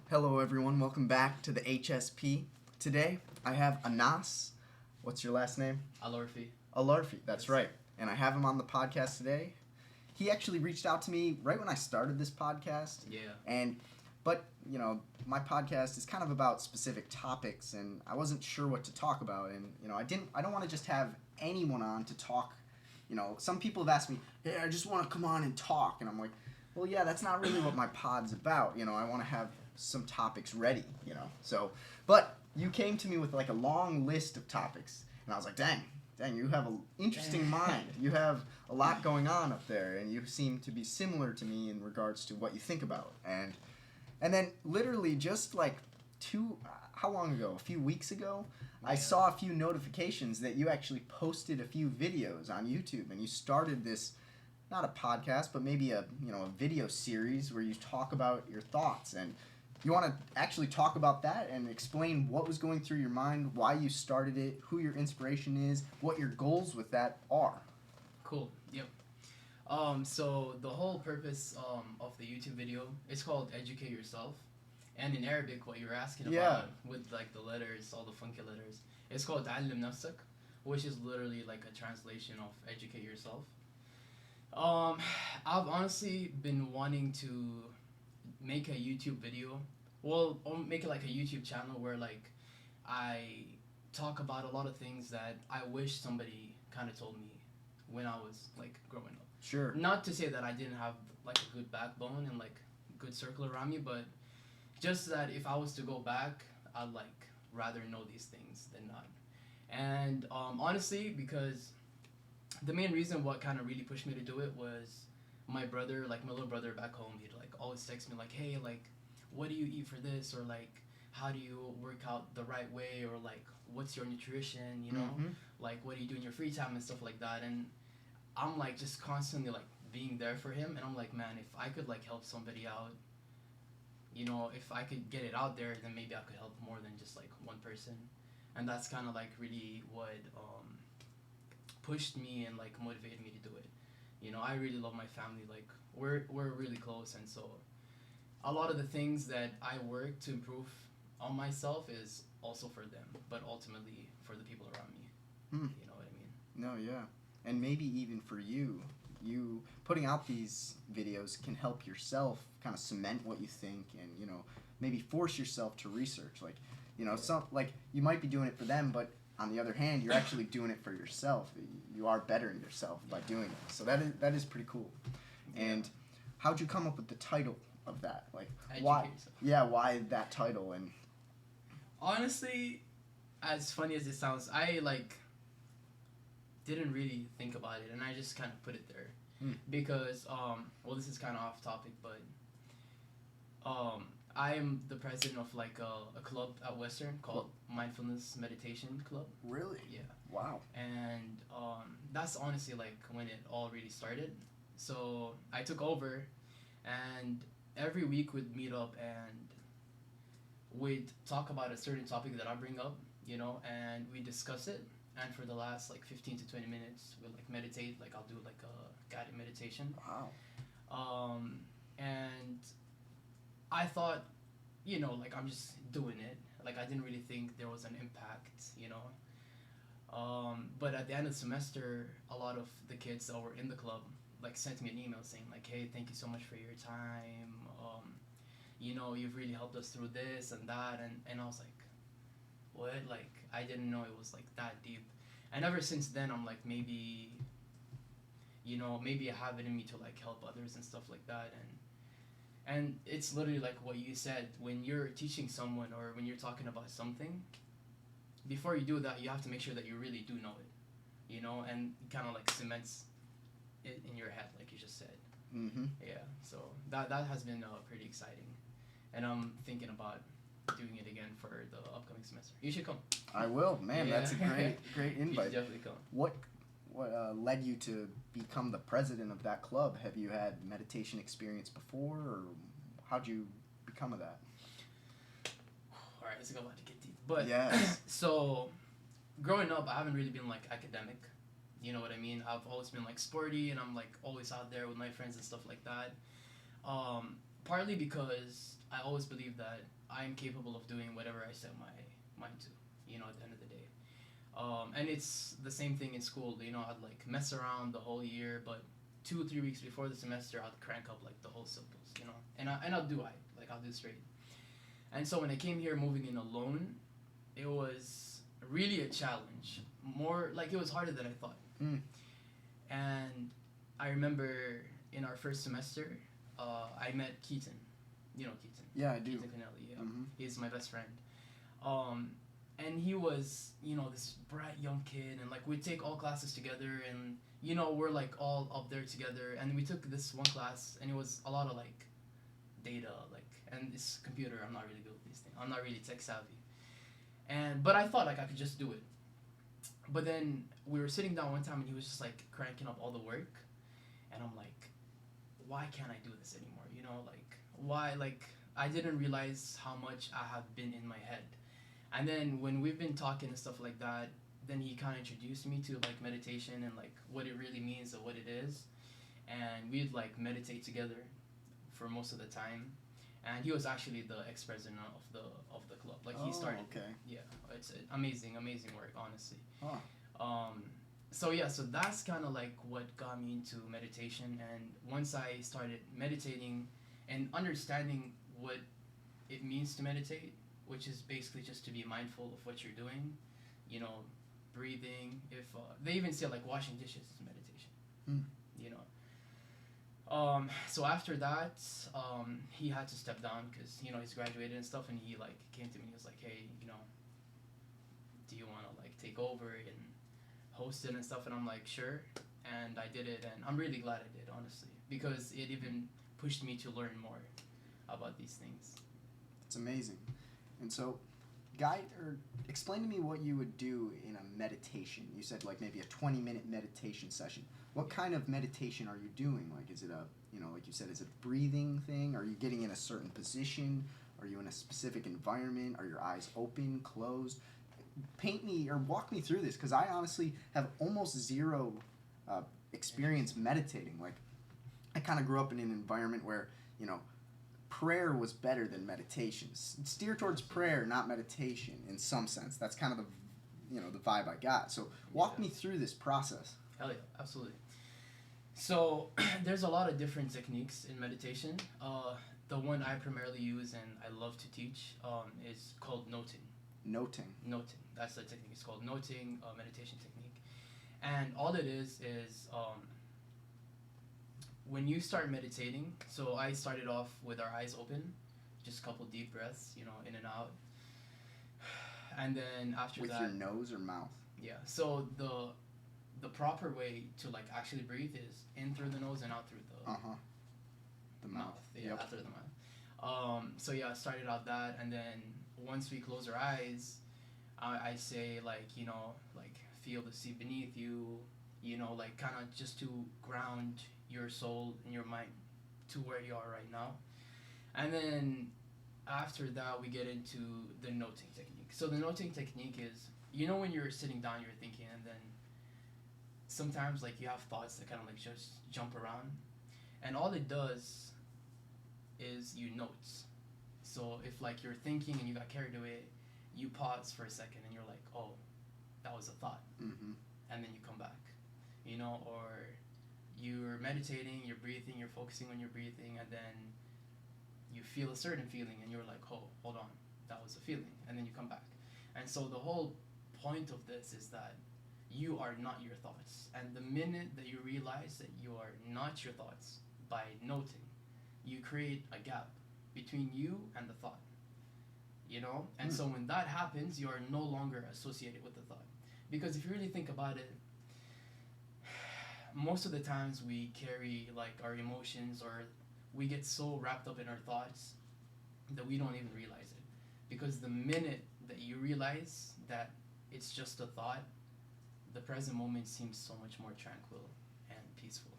Hello, everyone. Welcome back to the HSP. Today, I have Anas. What's your last name? Al Orfi. Al Orfi. That's Yes. right. And I have him on the podcast today. He actually reached out to me right when I started this podcast. Yeah. But my podcast is kind of about specific topics, and I wasn't sure what to talk about. And I don't want to just have anyone on to talk. Some people have asked me, "Hey, I just want to come on and talk," and I'm like, "Well, yeah, that's not really what my pod's about. I want to have some topics ready. But you came to me with like a long list of topics, and I was like, dang, you have an interesting mind. You have a lot going on up there, and you seem to be similar to me in regards to what you think about. And then literally just like how long ago? A few weeks ago, I saw a few notifications that you actually posted a few videos on YouTube, and you started this, not a podcast, but maybe a video series where you talk about your thoughts. And you want to actually talk about that and explain what was going through your mind, why you started it, who your inspiration is, what your goals with that are. Cool. Yep. So the whole purpose of the YouTube video is called Educate Yourself. And in Arabic, what you're asking about with like the letters, all the funky letters, it's called تعلم نفسك, which is literally like a translation of Educate Yourself. I've honestly been wanting to make a YouTube video. Well, or make it like a YouTube channel where like I talk about a lot of things that I wish somebody kind of told me when I was like growing up. Sure. Not to say that I didn't have like a good backbone and like good circle around me, but just that if I was to go back, I'd like rather know these things than not. And honestly, because the main reason what kind of really pushed me to do it was my brother, like my little brother back home, he'd like always text me like, hey, like, what do you eat for this? Or like, how do you work out the right way? Or like, what's your nutrition? Like, what do you do in your free time and stuff like that? And I'm like just constantly like being there for him. And I'm like, man, if I could like help somebody out, if I could get it out there, then maybe I could help more than just like one person. And that's kind of like really what pushed me and like motivated me to do it. I really love my family. Like we're really close, and so a lot of the things that I work to improve on myself is also for them, but ultimately for the people around me. You know what I mean? No, yeah. And maybe even for you putting out these videos can help yourself kind of cement what you think, and maybe force yourself to research. Like some, like, you might be doing it for them, but on the other hand, you're actually doing it for yourself. You are bettering yourself by doing it. So that is pretty cool. And how'd you come up with the title of that? Like, why? Yeah, why that title? And honestly, as funny as it sounds, I like didn't really think about it, and I just kind of put it there because well, this is kind of off topic, but I am the president of like a club at Western called Mindfulness Meditation Club. Really? Yeah. Wow. And that's honestly like when it all really started. So I took over, and every week we'd meet up and we'd talk about a certain topic that I bring up, and we discuss it. And for the last like 15 to 20 minutes, we'll like meditate. Like I'll do like a guided meditation. Wow. And I thought, like I'm just doing it. Like I didn't really think there was an impact, But at the end of the semester, a lot of the kids that were in the club like sent me an email saying like, hey, thank you so much for your time. You've really helped us through this and that. And I was like, what? Like I didn't know it was like that deep. And ever since then, I'm like, maybe I have it in me to like help others and stuff like that. And it's literally like what you said, when you're teaching someone or when you're talking about something, before you do that, you have to make sure that you really do know it, and kind of like cements it in your head, like you just said. Mm-hmm. Yeah, so that has been pretty exciting. And I'm thinking about doing it again for the upcoming semester. You should come. I will, man. Yeah. That's a great invite. You should definitely come. What led you to become the president of that club? Have you had meditation experience before, or how'd you become of that? All right, it's about to get deep. But yes. So, growing up, I haven't really been like academic. You know what I mean? I've always been like sporty, and I'm like always out there with my friends and stuff like that. partly because I always believe that I am capable of doing whatever I set my mind to, at the end of the day. And it's the same thing in school, I'd like mess around the whole year, but 2 or 3 weeks before the semester, I'll crank up like the whole syllables, and I'll do I'll do straight. And so when I came here moving in alone, it was really a challenge. More like it was harder than I thought. And I remember in our first semester, I met Keaton. You know Keaton. Yeah, I do. Keaton Canelli, yeah. He's my best friend. And he was, this bright young kid, and like we'd take all classes together, and we're like all up there together, and we took this one class, and it was a lot of like data, and this computer. I'm not really good with these things. I'm not really tech savvy, but I thought like I could just do it. But then we were sitting down one time, and he was just like cranking up all the work, and I'm like, why can't I do this anymore? Why? Like I didn't realize how much I have been in my head. And then when we've been talking and stuff like that, then he kind of introduced me to like meditation and like what it really means and what it is. And we'd like meditate together for most of the time. And he was actually the ex-president of the club. Like he started. Okay. Yeah, it's amazing work, honestly. Huh. So that's kind of like what got me into meditation. And once I started meditating and understanding what it means to meditate, which is basically just to be mindful of what you're doing, breathing. If they even say like washing dishes is meditation, So after that, he had to step down because he's graduated and stuff, and he like came to me and he was like, hey, do you want to like take over and host it and stuff? And I'm like, sure. And I did it, and I'm really glad I did, honestly, because it even pushed me to learn more about these things. It's amazing. And so, explain to me what you would do in a meditation. You said like maybe a 20-minute meditation session. What kind of meditation are you doing? Like, is it like you said, is it a breathing thing? Are you getting in a certain position? Are you in a specific environment? Are your eyes open, closed? Paint me or walk me through this, because I honestly have almost zero experience meditating. Like, I kind of grew up in an environment where, prayer was better than meditation. Steer towards prayer, not meditation, in some sense. That's kind of the vibe I got. So walk me through this process. Hell yeah, absolutely. So there's a lot of different techniques in meditation. The one I primarily use and I love to teach is called noting. Noting. That's the technique. It's called noting, meditation technique. And all it is when you start meditating, so I started off with our eyes open, just a couple deep breaths, in and out. And then after with that... With your nose or mouth? Yeah. So the proper way to like actually breathe is in through the nose and out through the mouth. Yeah, out through the mouth. So yeah, I started out that, and then once we close our eyes, I say like, like feel the sea beneath you, like kind of just to ground your soul and your mind to where you are right now. And then after that, we get into the noting technique. So the noting technique is, when you're sitting down, you're thinking, and then sometimes like you have thoughts that kind of like just jump around, and all it does is you notes. So if like you're thinking and you got carried away, you pause for a second and you're like, oh, that was a thought. Mm-hmm. And then you come back, or you're meditating, you're breathing, you're focusing on your breathing, and then you feel a certain feeling and you're like, oh, hold on, that was a feeling, and then you come back. And so the whole point of this is that you are not your thoughts, and the minute that you realize that you are not your thoughts by noting, you create a gap between you and the thought, and so when that happens, you are no longer associated with the thought. Because if you really think about it, most of the times we carry like our emotions, or we get so wrapped up in our thoughts that we don't even realize it. Because the minute that you realize that it's just a thought, the present moment seems so much more tranquil and peaceful.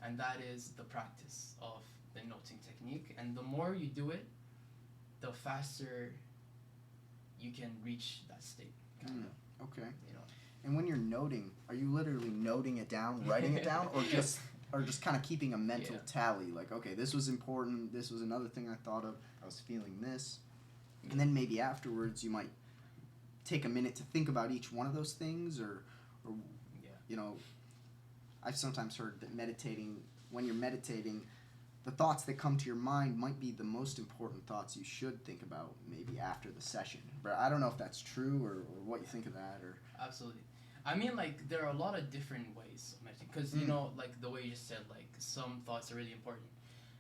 And that is the practice of the noting technique. And the more you do it, the faster you can reach that state. Okay. And when you're noting, are you literally noting it down, writing it down, or just or just kind of keeping a mental Yeah. tally, like, okay, this was important, this was another thing I thought of, I was feeling this. And then maybe afterwards you might take a minute to think about each one of those things, or Yeah. you know, I've sometimes heard that when you're meditating, the thoughts that come to your mind might be the most important thoughts you should think about maybe after the session. But I don't know if that's true, or what you think of that, or... Absolutely. I mean, like, there are a lot of different ways of meditating. Because, you know, like, the way you just said, like, some thoughts are really important.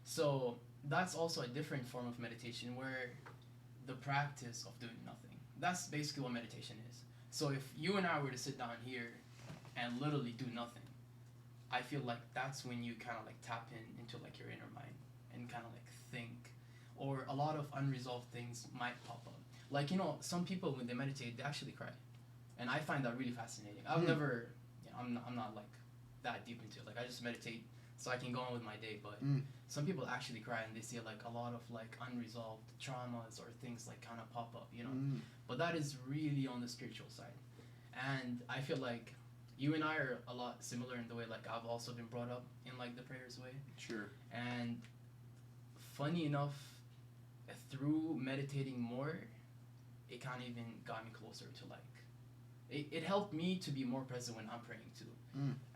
So, that's also a different form of meditation where the practice of doing nothing. That's basically what meditation is. So, if you and I were to sit down here and literally do nothing, I feel like that's when you kind of, like, tap into, like, your inner mind and kind of, like, think. Or a lot of unresolved things might pop up. Like, you know, some people, when they meditate, they actually cry. And I find that really fascinating. I've never, you know, I'm not like that deep into it. Like, I just meditate so I can go on with my day. But some people actually cry and they see like a lot of like unresolved traumas or things like kind of pop up, you know. But that is really on the spiritual side. And I feel like you and I are a lot similar in the way like I've also been brought up in like the prayers way. Sure. And funny enough, through meditating more, it kind of even got me closer to like, it helped me to be more present when I'm praying too.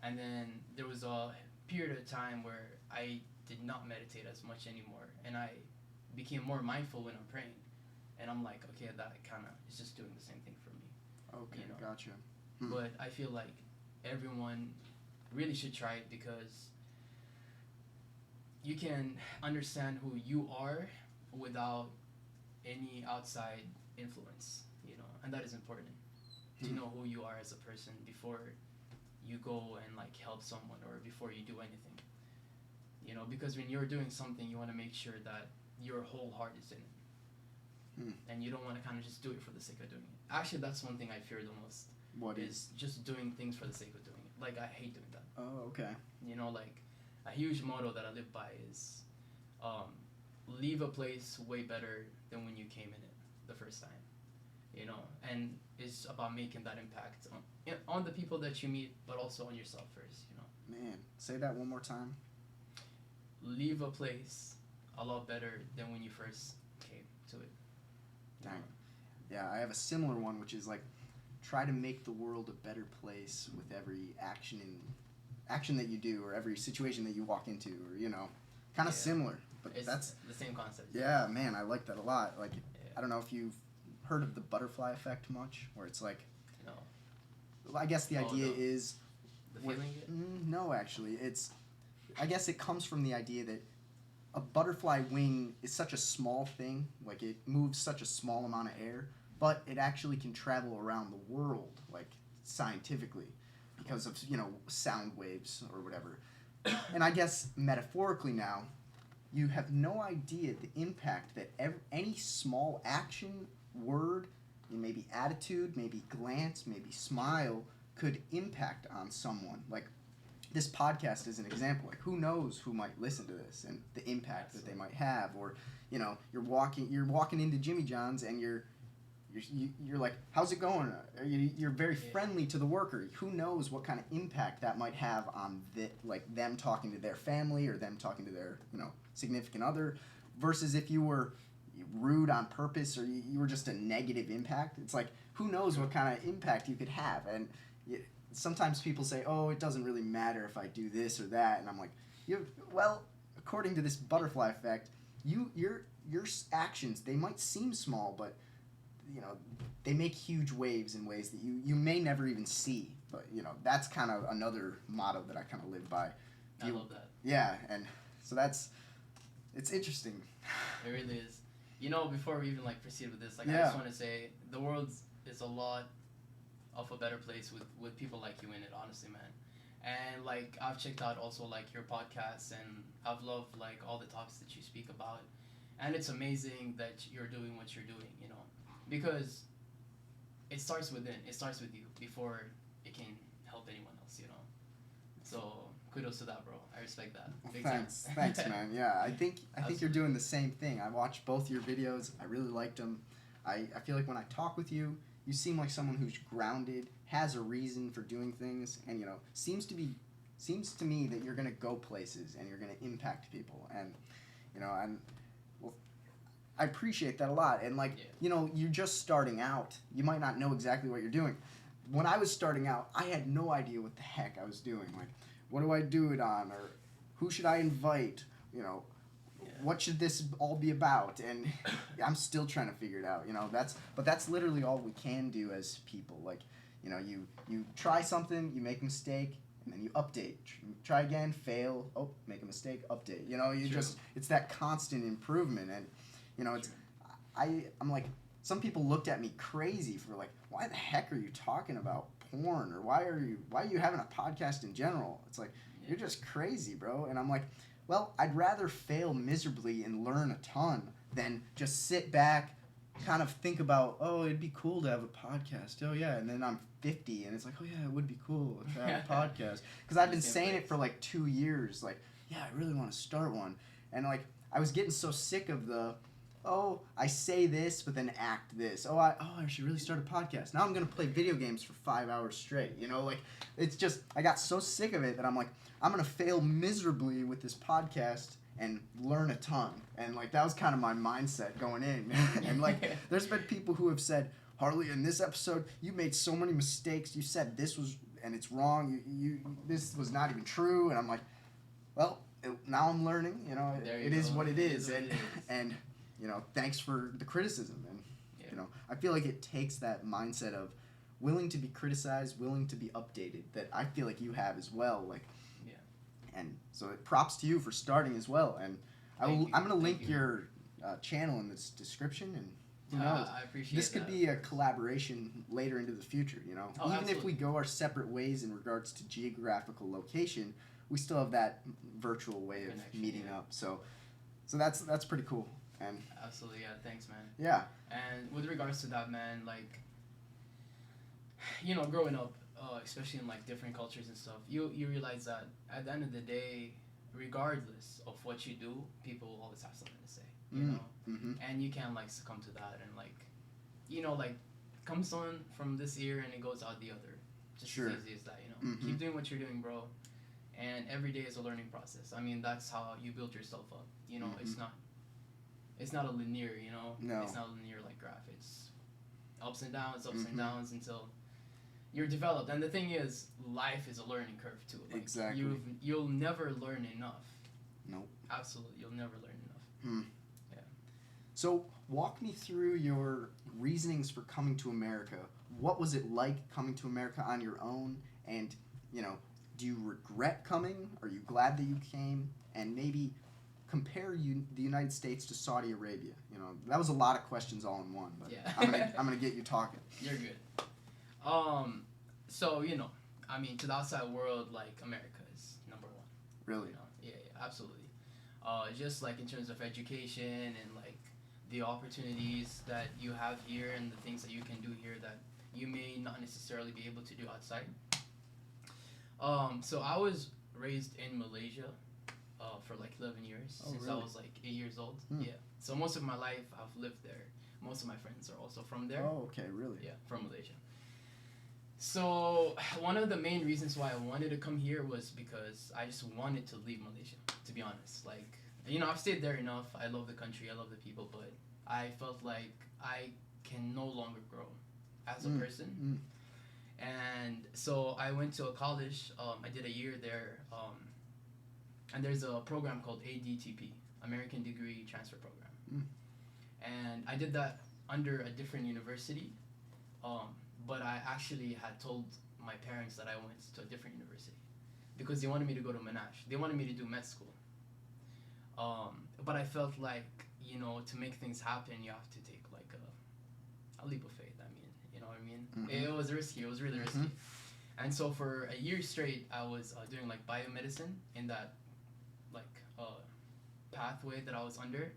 And then there was a period of time where I did not meditate as much anymore, and I became more mindful when I'm praying. And I'm like, okay, that kind of is just doing the same thing for me. Okay, you know? gotcha. But I feel like everyone really should try it because you can understand who you are without any outside influence, you know, and that is important. To know who you are as a person before you go and like help someone or before you do anything, you know, because when you're doing something you want to make sure that your whole heart is in it, and you don't want to kind of just do it for the sake of doing it. Actually, that's one thing I fear the most. What is just doing things for the sake of doing it. Like, I hate doing that. Oh, okay. You know, like a huge motto that I live by is leave a place way better than when you came in it the first time, you know, and it's about making that impact on the people that you meet, but also on yourself first, you know. Man, say that one more time. Leave a place a lot better than when you first came to it. Dang. Yeah, I have a similar one, which is like, try to make the world a better place with every action that you do, or every situation that you walk into, or, you know, kind of similar. But It's that's the same concept. yeah, man, I like that a lot. Like, I don't know if you've heard of the butterfly effect much, where it's like, No. I guess the idea is The feeling it? no, actually, I guess it comes from the idea that a butterfly wing is such a small thing, like it moves such a small amount of air, but it actually can travel around the world, like scientifically, because of, you know, sound waves or whatever. And I guess metaphorically now, you have no idea the impact that any small action, word, maybe attitude, maybe glance, maybe smile could impact on someone. Like, this podcast is an example. Like, who knows who might listen to this and the impact that they might have. Or, you know, you're walking into Jimmy John's and you're like, how's it going? You're very friendly to the worker. Who knows what kind of impact that might have on them talking to their family, or them talking to their, you know, significant other, versus if you were rude on purpose, or you were just a negative impact. It's like, who knows what kind of impact you could have. And sometimes people say, oh, it doesn't really matter if I do this or that, and I'm like, well, according to this butterfly effect, your actions, they might seem small, but, you know, they make huge waves in ways that you may never even see. But, you know, that's kind of another motto that I kind of live by. I love that. Yeah, and so it's interesting. It really is. You know, before we even like proceed with this, like, I Yeah. just want to say the world is a lot of a better place with people like you in it, honestly, man. And like, I've checked out also like your podcasts, and I've loved like all the talks that you speak about, and it's amazing that you're doing what you're doing, you know, because it starts within. It starts with you before it can help anyone else, you know. So kudos to that, bro. I respect that. Big Thanks, time. thanks, man. Yeah, I think you're doing the same thing. I watched both your videos. I really liked them. I feel like when I talk with you, you seem like someone who's grounded, has a reason for doing things, and, you know, seems to be seems to me that you're going to go places and you're going to impact people. And, well, I appreciate that a lot. And, you're just starting out. You might not know exactly what you're doing. When I was starting out, I had no idea what the heck I was doing. Like, what do I do it on? Or who should I invite? What should this all be about? And I'm still trying to figure it out. That's literally all we can do as people. Like, you try something, you make a mistake, and then you update. Try again, fail, make a mistake, update. It's that constant improvement. And, I'm like, some people looked at me crazy for like, why the heck are you talking about porn? Or why are you having a podcast in general? It's like, you're just crazy, bro. And I'm like, well, I'd rather fail miserably and learn a ton than just sit back, kind of think about, it'd be cool to have a podcast. Oh, yeah. And then I'm 50, and it's like, oh, yeah, it would be cool to have a podcast. Because I've been saying it for, like, 2 years. Like, yeah, I really want to start one. And, like, I was getting so sick of the, I say this, but then act this. I should really start a podcast. Now I'm going to play video games for 5 hours straight. It's just, I got so sick of it that I'm like, I'm going to fail miserably with this podcast and learn a ton. And, like, that was kind of my mindset going in. And, like, there's been people who have said, Harley, in this episode, you made so many mistakes. You said this was, and it's wrong. This was not even true. And I'm like, well, now I'm learning. It is what it is. And thanks for the criticism. And, I feel like it takes that mindset of willing to be criticized, willing to be updated, that I feel like you have as well. Like, and so props to you for starting as well. And I'm going to link your channel in this description. And who knows? I appreciate this could be a collaboration later into the future. Even absolutely. if we go our separate ways in regards to geographical location, we still have that virtual way of meeting up. So that's pretty cool. And absolutely, yeah. Thanks, man. Yeah. And with regards to that, man, like, growing up, especially in like different cultures and stuff, you realize that at the end of the day, regardless of what you do, people will always have something to say, Mm-hmm. and you can't like succumb to that and like, comes on from this ear and it goes out the other, just sure. as easy as that, Mm-hmm. Keep doing what you're doing, bro, and every day is a learning process. I mean, that's how you build yourself up. Mm-hmm. It's not a linear, No. It's not a linear like graph. It's ups and downs, Mm-hmm. and downs until you're developed. And the thing is, life is a learning curve too. Like, exactly. You'll never learn enough. Nope. Absolutely, you'll never learn enough. Yeah. So walk me through your reasonings for coming to America. What was it like coming to America on your own? And, do you regret coming? Are you glad that you came? And maybe compare the United States to Saudi Arabia. That was a lot of questions all in one, but yeah. I'm gonna get you talking. You're good. So I mean, to the outside world, like, America is number one. Really? Yeah, absolutely. Just like in terms of education and like the opportunities that you have here and the things that you can do here that you may not necessarily be able to do outside. So I was raised in Malaysia for like 11 years since really? I was like 8 years old. Hmm. Yeah. So most of my life I've lived there. Most of my friends are also from there. Oh, okay, really? Yeah, from Malaysia. So one of the main reasons why I wanted to come here was because I just wanted to leave Malaysia, to be honest. Like, I've stayed there enough. I love the country. I love the people. But I felt like I can no longer grow as a person. And so I went to a college. I did a year there. And there's a program called ADTP, American Degree Transfer Program. And I did that under a different university. But I actually had told my parents that I went to a different university because they wanted me to go to Monash. They wanted me to do med school. But I felt like, to make things happen, you have to take like a leap of faith. I mean, you know what I mean? Mm-hmm. It was risky. It was really risky. And so for a year straight, I was doing like biomedicine in that like pathway that I was under.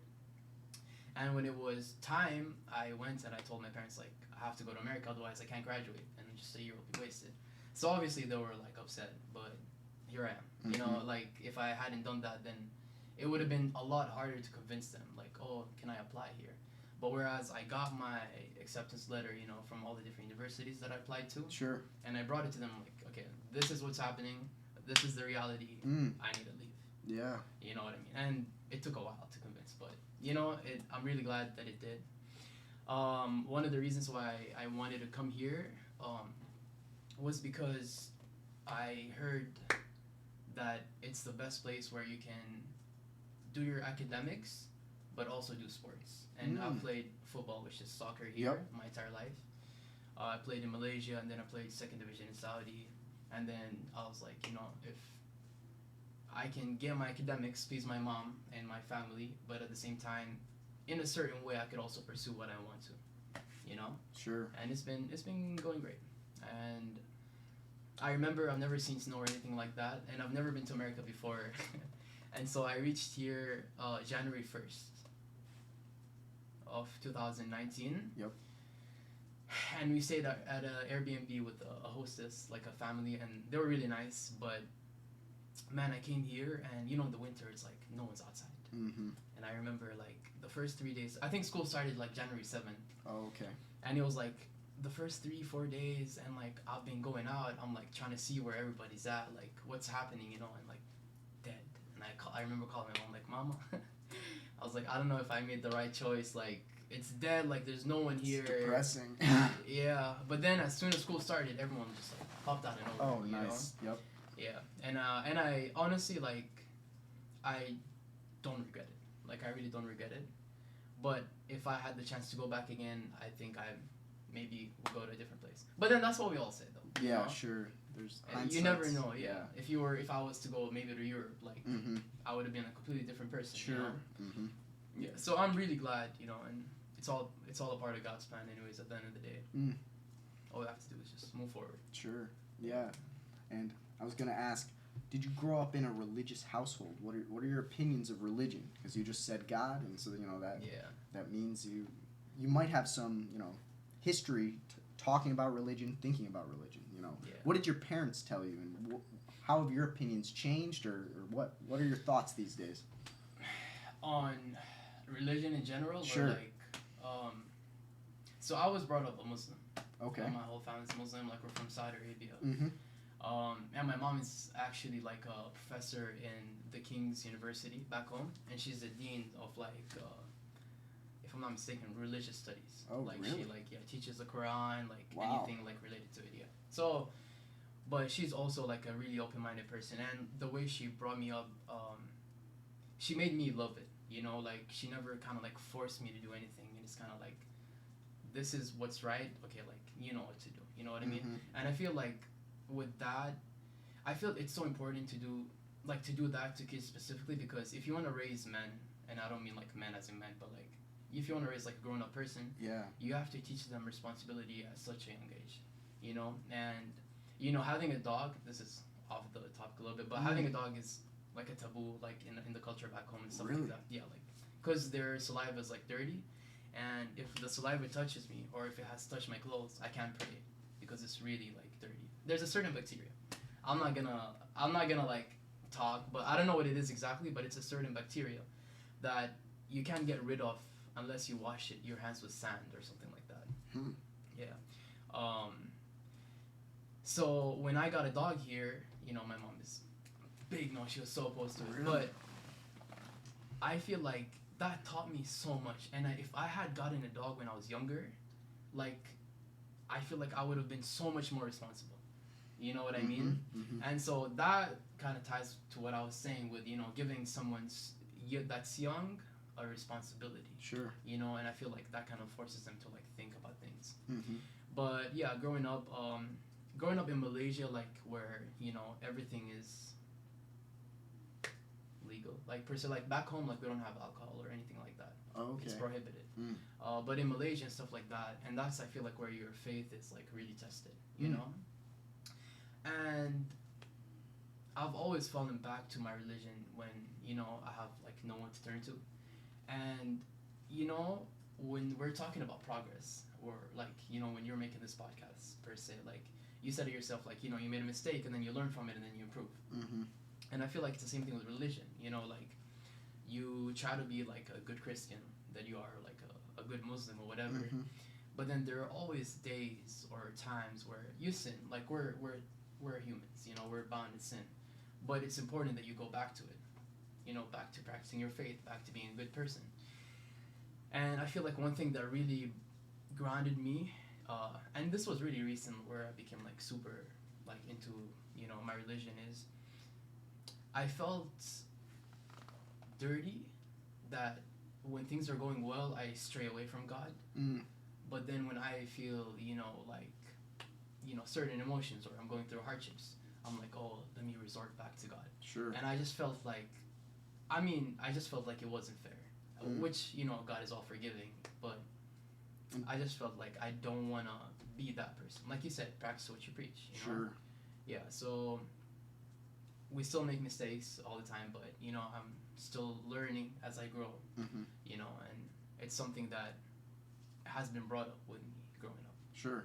And when it was time, I went and I told my parents, like, I have to go to America, otherwise I can't graduate, and just a year will be wasted. So obviously they were like upset, but here I am. Like, if I hadn't done that, then it would have been a lot harder to convince them, like, oh, can I apply here? But whereas I got my acceptance letter, from all the different universities that I applied to. Sure. And I brought it to them, like, okay, this is what's happening. this is the reality. I need to leave. Yeah. You know what I mean? And it took a while to convince, but you know, I'm really glad that it did. One of the reasons why I wanted to come here was because I heard that it's the best place where you can do your academics, but also do sports. And I've played football, which is soccer here, my entire life. I played in Malaysia, and then I played second division in Saudi. And then I was like, you know, if I can get my academics, please my mom and my family, but at the same time, in a certain way, I could also pursue what I want to, you know. Sure. And it's been going great. And I remember I've never seen snow or anything like that, and I've never been to America before. And so I reached here January 1st of 2019. Yep. And we stayed at an Airbnb with a hostess, like a family, and they were really nice. But man, I came here, and you know, in the winter, it's like no one's outside. And I remember like the first 3 days. I think school started like January 7th. Oh, okay. And it was like the first 3-4 days, and like I've been going out. I'm like trying to see where everybody's at, like what's happening, you know, and like dead. And I remember calling my mom, like, Mama, I was like, I don't know if I made the right choice. Like it's dead. Like there's no one here. It's depressing. Yeah, but then as soon as school started, everyone just like popped out and over. Oh, nice. You know? Yep. Yeah, and I honestly like, I don't regret it. Like I really don't regret it. But if I had the chance to go back again, I think I maybe would go to a different place. But then that's what we all say, though. Yeah, you know? Sure. There's you never know. Yeah. If I was to go maybe to Europe, like I would have been a completely different person. Sure. You know? Yeah. So I'm really glad, you know, and it's all a part of God's plan, anyways. At the end of the day, all we have to do is just move forward. Sure. Yeah. And I was gonna ask, did you grow up in a religious household? What are your opinions of religion? Because you just said God, and so you know that means you might have some, you know, history talking about religion, thinking about religion. You know, what did your parents tell you, and how have your opinions changed, or what? What are your thoughts these days? On religion in general, sure. Or like, so I was brought up a Muslim. Okay. My whole family's Muslim. Like we're from Saudi Arabia. And my mom is actually like a professor in the King's University back home, and she's the dean of like, if I'm not mistaken, religious studies. Oh, like really? She teaches the Quran, like wow. anything like related to it. Yeah. So, but she's also like a really open-minded person, and the way she brought me up, she made me love it. You know, like she never kind of like forced me to do anything, and it's kind of like, this is what's right. Okay, like you know what to do. You know what I mean? And I feel like with that, I feel it's so important to do that to kids specifically, because if you want to raise men, and I don't mean like men as in men, but like if you want to raise like a grown-up person, you have to teach them responsibility at such a young age, you know. And you know, having a dog, this is off the topic a little bit, but having a dog is like a taboo, like in the culture back home and stuff like that. Yeah, like because their saliva is like dirty, and if the saliva touches me, or if it has touched my clothes, I can't pray because it's really like dirty. There's a certain bacteria. I'm not gonna like talk, but I don't know what it is exactly, but it's a certain bacteria that you can't get rid of unless you wash your hands with sand or something like that. Yeah. So when I got a dog here, you know, my mom is big. No, she was so opposed to it, but I feel like that taught me so much. And if I had gotten a dog when I was younger, like I feel like I would have been so much more responsible. You know what I mean? And so that kind of ties to what I was saying with, you know, giving someone that's young a responsibility. Sure. You know, and I feel like that kind of forces them to like think about things. But yeah, growing up in Malaysia, like where, you know, everything is legal. Like per se, like back home, like we don't have alcohol or anything like that. Oh, okay. It's prohibited. But in Malaysia and stuff like that, and that's I feel like where your faith is like really tested. You know. And I've always fallen back to my religion when, you know, I have like no one to turn to. And, you know, when we're talking about progress, or like, you know, when you're making this podcast per se, like you said to yourself, like, you know, you made a mistake and then you learn from it and then you improve. And I feel like it's the same thing with religion, you know, like you try to be like a good Christian, that you are like a good Muslim or whatever. But then there are always days or times where you sin. Like we're humans, you know, we're bound to sin. but it's important that you go back to it. Back to practicing your faith, back to being a good person. And I feel like one thing that really grounded me, and this was really recent, where I became like super like into my religion, is I felt dirty that when things are going well, I stray away from God. But then when I feel, certain emotions, or I'm going through hardships, I'm like, oh, let me resort back to God. Sure. And I just felt like, it wasn't fair. Which, God is all forgiving, but I just felt like I don't want to be that person. Like you said, practice what you preach. Sure. Yeah, so we still make mistakes all the time, but, I'm still learning as I grow, and it's something that has been brought up with me growing up. Sure.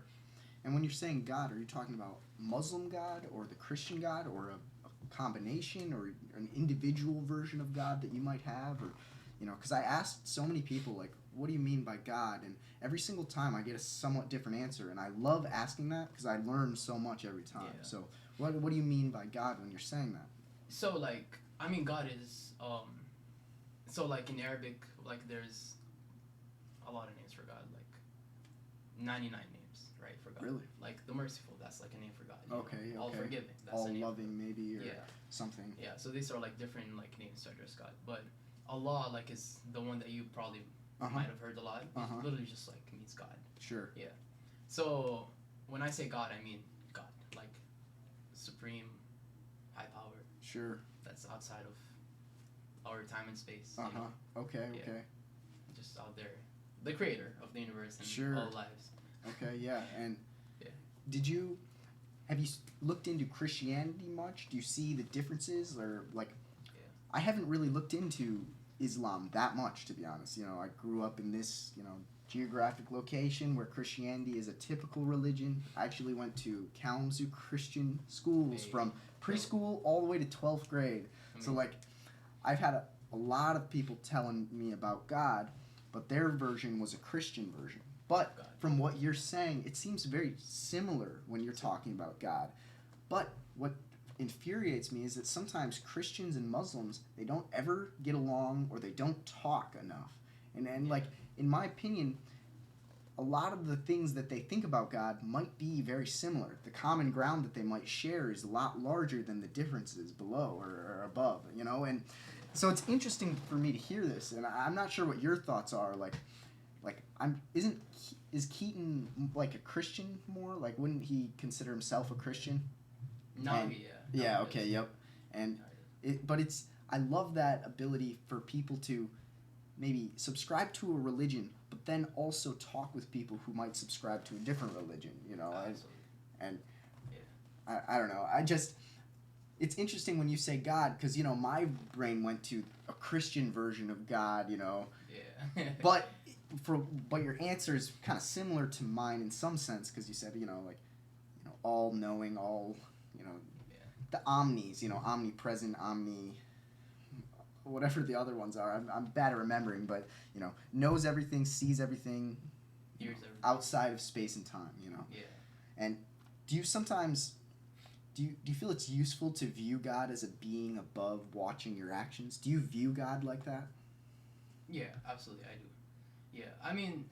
And when you're saying God, are you talking about Muslim God or the Christian God, or a combination, or an individual version of God that you might have? Or, because I asked so many people, like, what do you mean by God? And every single time I get a somewhat different answer, and I love asking that because I learn so much every time. Yeah. So what do you mean by God when you're saying that? So, God is, so, in Arabic, there's a lot of names for God, 99 names, right, for God. Really? The merciful, that's a name for God. Okay. All forgiving, that's all a name loving, maybe, or yeah. something. Yeah, so these are different names to address God. But Allah is the one that you probably might have heard a lot. It literally just means God. Sure. Yeah. So when I say God, I mean God, supreme, high power. Sure. That's outside of our time and space. Okay. Yeah. Just out there, the creator of the universe and all lives. Okay. Yeah. And yeah. Have you looked into Christianity much? Do you see the differences, or I haven't really looked into Islam that much, to be honest. I grew up in this, geographic location where Christianity is a typical religion. I actually went to Kalamazoo Christian schools from preschool all the way to 12th grade. So, I've had a lot of people telling me about God, but their version was a Christian version. But from what you're saying, it seems very similar when you're talking about God. But what infuriates me is that sometimes Christians and Muslims, they don't ever get along, or they don't talk enough. And in my opinion, a lot of the things that they think about God might be very similar. The common ground that they might share is a lot larger than the differences below or above, And so it's interesting for me to hear this, and I'm not sure what your thoughts are. Is Keaton a Christian more? Wouldn't he consider himself a Christian? No, Yeah. Okay. Yep. And I love that ability for people to maybe subscribe to a religion, but then also talk with people who might subscribe to a different religion. I don't know. It's interesting when you say God, because my brain went to a Christian version of God. Yeah. but your answer is kind of similar to mine in some sense, because you said all knowing, all the omnis, omnipresent, whatever the other ones are. I'm bad at remembering, but knows everything, sees everything, outside of space and time. Yeah. And do you sometimes do you feel it's useful to view God as a being above watching your actions? Do you view God like that? Yeah, absolutely, I do. Yeah, I mean,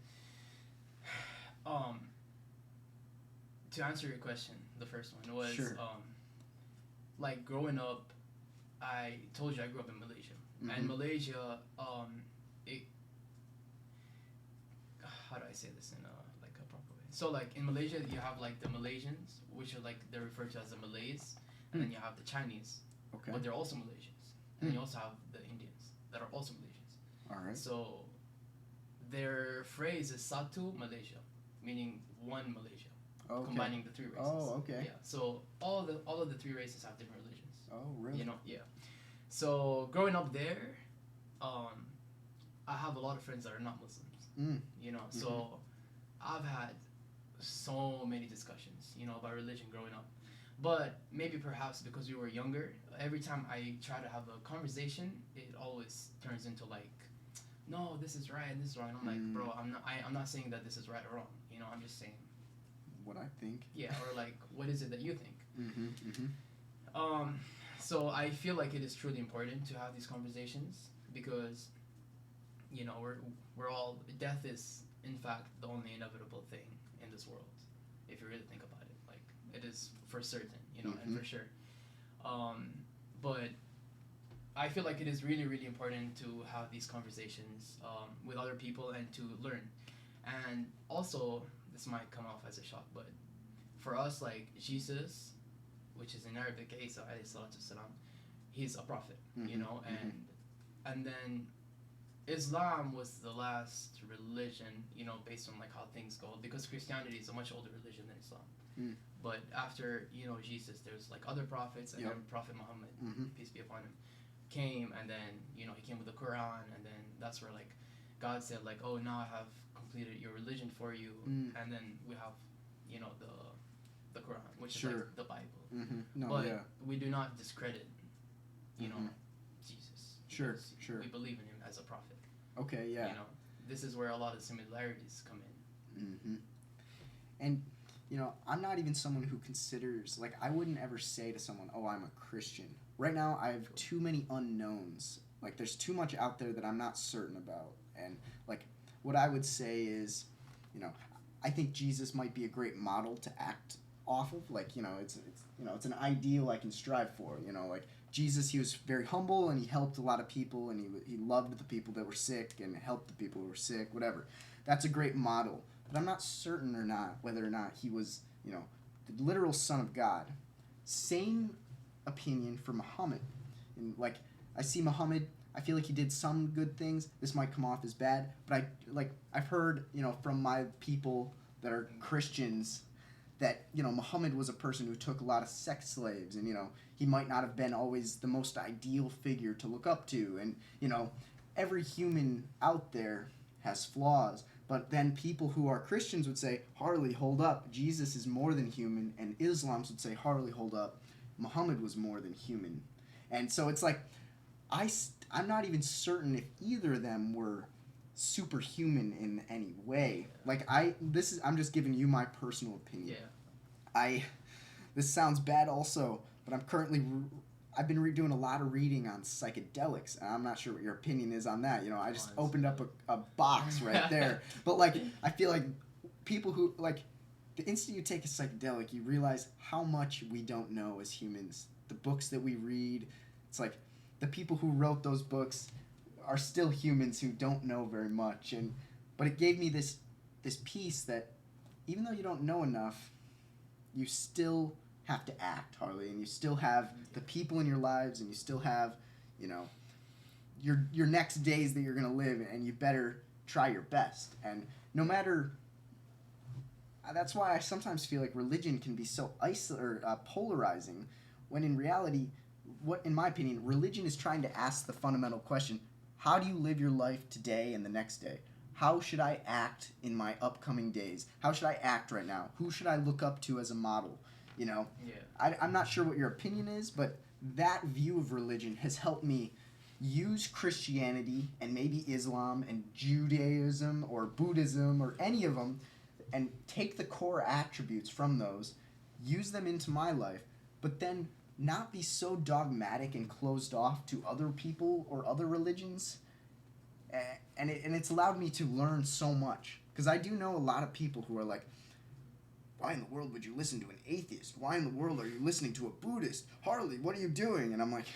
to answer your question, the first one was, sure. Growing up, I told you I grew up in Malaysia. And Malaysia, how do I say this in a proper way? So in Malaysia, you have the Malaysians, which are they're referred to as the Malays, and then you have the Chinese, but they're also Malaysians, and then you also have the Indians that are also Malaysians. All right. So their phrase is Satu Malaysia, meaning one Malaysia, combining the three races. Oh, okay. Yeah. So all of the three races have different religions. Oh, really? Yeah. So growing up there, I have a lot of friends that are not Muslims. So I've had so many discussions, about religion growing up. But maybe perhaps because we were younger, every time I try to have a conversation, it always turns into no, this is right, this is wrong. I'm like, bro, I'm not saying that this is right or wrong. I'm just saying what I think. Yeah, or what is it that you think? So I feel like it is truly important to have these conversations because, we're all, death is in fact the only inevitable thing in this world, if you really think about it. Like, it is for certain, and for sure. But I feel like it is really, really important to have these conversations with other people and to learn. And also, this might come off as a shock, but for us, like Jesus, which is in Arabic, Isa alayhi salatu wasalam, he's a prophet, and then Islam was the last religion, based on like how things go, because Christianity is a much older religion than Islam. But after Jesus, there's like other prophets, and then Prophet Muhammad, peace be upon him, came, and then he came with the Quran, and then that's where like God said like, oh, now I have completed your religion for you, and then we have the Quran, which is like the Bible. No, but we do not discredit Jesus. Sure. We believe in him as a prophet. Okay, yeah. This is where a lot of similarities come in. And I'm not even someone who considers, like, I wouldn't ever say to someone, oh, I'm a Christian. Right now, I have too many unknowns. Like, there's too much out there that I'm not certain about. And, like, what I would say is, I think Jesus might be a great model to act off of. Like, it's an ideal I can strive for. Like, Jesus, he was very humble, and he helped a lot of people, and he loved the people that were sick and helped the people who were sick, whatever. That's a great model. But I'm not certain whether or not he was, the literal Son of God. Same opinion for Muhammad. And, like, I see Muhammad, I feel like he did some good things. This might come off as bad, but I've heard, from my people that are Christians that, Muhammad was a person who took a lot of sex slaves, and, he might not have been always the most ideal figure to look up to. And, every human out there has flaws. But then people who are Christians would say, Harley, hold up. Jesus is more than human. And Islams would say, Harley, hold up. Muhammad was more than human. And so it's like, I'm not even certain if either of them were superhuman in any way. Like, I'm just giving you my personal opinion. Yeah. This sounds bad also, but I've been doing a lot of reading on psychedelics, and I'm not sure what your opinion is on that. I just opened up a box right there. But, like, I feel like people who, like, the instant you take a psychedelic, you realize how much we don't know as humans. The books that we read, it's like the people who wrote those books are still humans who don't know very much. But it gave me this piece that even though you don't know enough, you still have to act, Harley, and you still have the people in your lives, and you still have, your next days that you're going to live, and you better try your best. And no matter, that's why I sometimes feel like religion can be so polarizing, when in reality, in my opinion, religion is trying to ask the fundamental question, how do you live your life today and the next day? How should I act in my upcoming days? How should I act right now? Who should I look up to as a model? Yeah. I'm not sure what your opinion is, but that view of religion has helped me use Christianity and maybe Islam and Judaism or Buddhism or any of them and take the core attributes from those, use them into my life, but then not be so dogmatic and closed off to other people or other religions. And it's allowed me to learn so much. Because I do know a lot of people who are like, why in the world would you listen to an atheist? Why in the world are you listening to a Buddhist? Harley, what are you doing? And I'm like,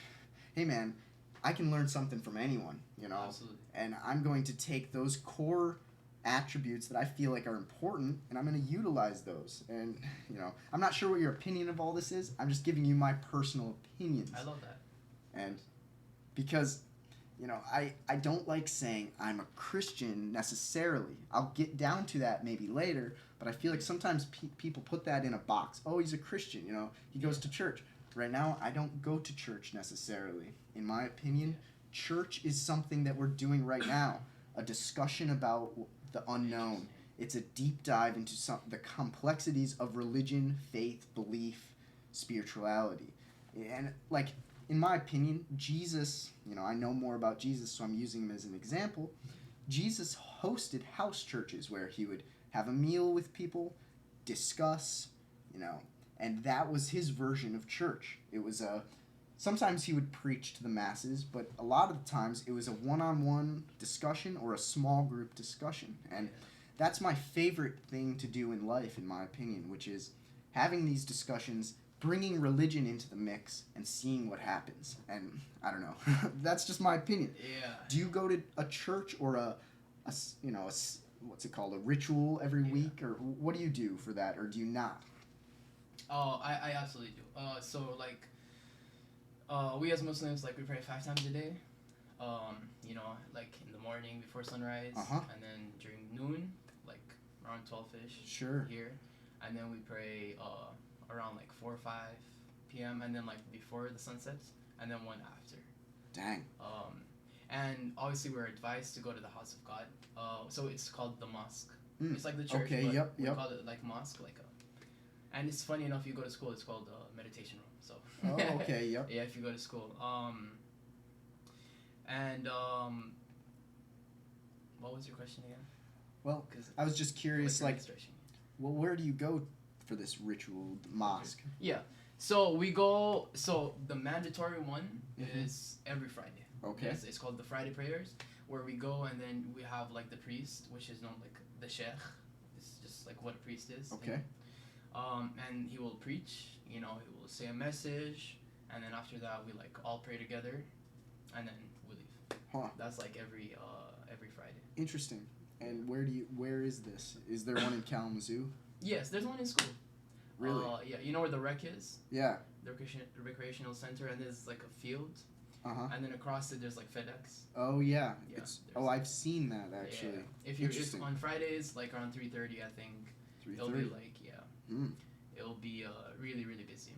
hey man, I can learn something from anyone, Absolutely. And I'm going to take those core attributes that I feel like are important, and I'm going to utilize those. And, I'm not sure what your opinion of all this is. I'm just giving you my personal opinions. I love that. And because, I don't like saying I'm a Christian necessarily. I'll get down to that maybe later, but I feel like sometimes people put that in a box. Oh, he's a Christian, he goes to church. Right now, I don't go to church necessarily. In my opinion, church is something that we're doing right now. A discussion about the unknown. It's a deep dive into the complexities of religion, faith, belief, spirituality. And, like, in my opinion, Jesus, I know more about Jesus, so I'm using him as an example. Jesus hosted house churches where he would have a meal with people, discuss, and that was his version of church. It was sometimes he would preach to the masses, but a lot of the times it was a one-on-one discussion or a small group discussion. And that's my favorite thing to do in life, in my opinion, which is having these discussions, bringing religion into the mix, and seeing what happens. And I don't know. That's just my opinion. Yeah. Do you go to a church or a what's it called, a ritual every week? Or what do you do for that, or do you not? Oh, I absolutely do. So, like, we as Muslims, like, we pray 5 times a day. You know, like in the morning before sunrise, and then during noon, like around 12-ish. Sure. Here, and then we pray around like 4 or 5 p.m. and then like before the sun sets, and then one after. Dang. And obviously we're advised to go to the house of God. So it's called the mosque. It's like the church, okay, but we yep. call it like mosque, like a. And it's funny enough, you go to school, it's called meditation room. So. Oh, okay, yep. Yeah, if you go to school. What was your question again? Well, I was just curious, like, well, where do you go for this ritual, the mosque? Yeah, so we go. So the mandatory one is every Friday. Okay. It's called the Friday prayers, where we go and then we have like the priest, which is known like the sheikh. It's just like what a priest is. Okay. And he will preach. You know, he will say a message, and then after that we like all pray together, and then we leave. Huh. That's like every Friday. Interesting. And where is this? Is there one in Kalamazoo? Yes, there's one in school. Really? Yeah, you know where the rec is? Yeah. The recreational center, and there's like a field. And then across it, there's like FedEx. Oh yeah. Yeah, I've seen that actually. Yeah. If on Fridays, like around 3:30, I think 3:30. it'll be like it'll be really really busy.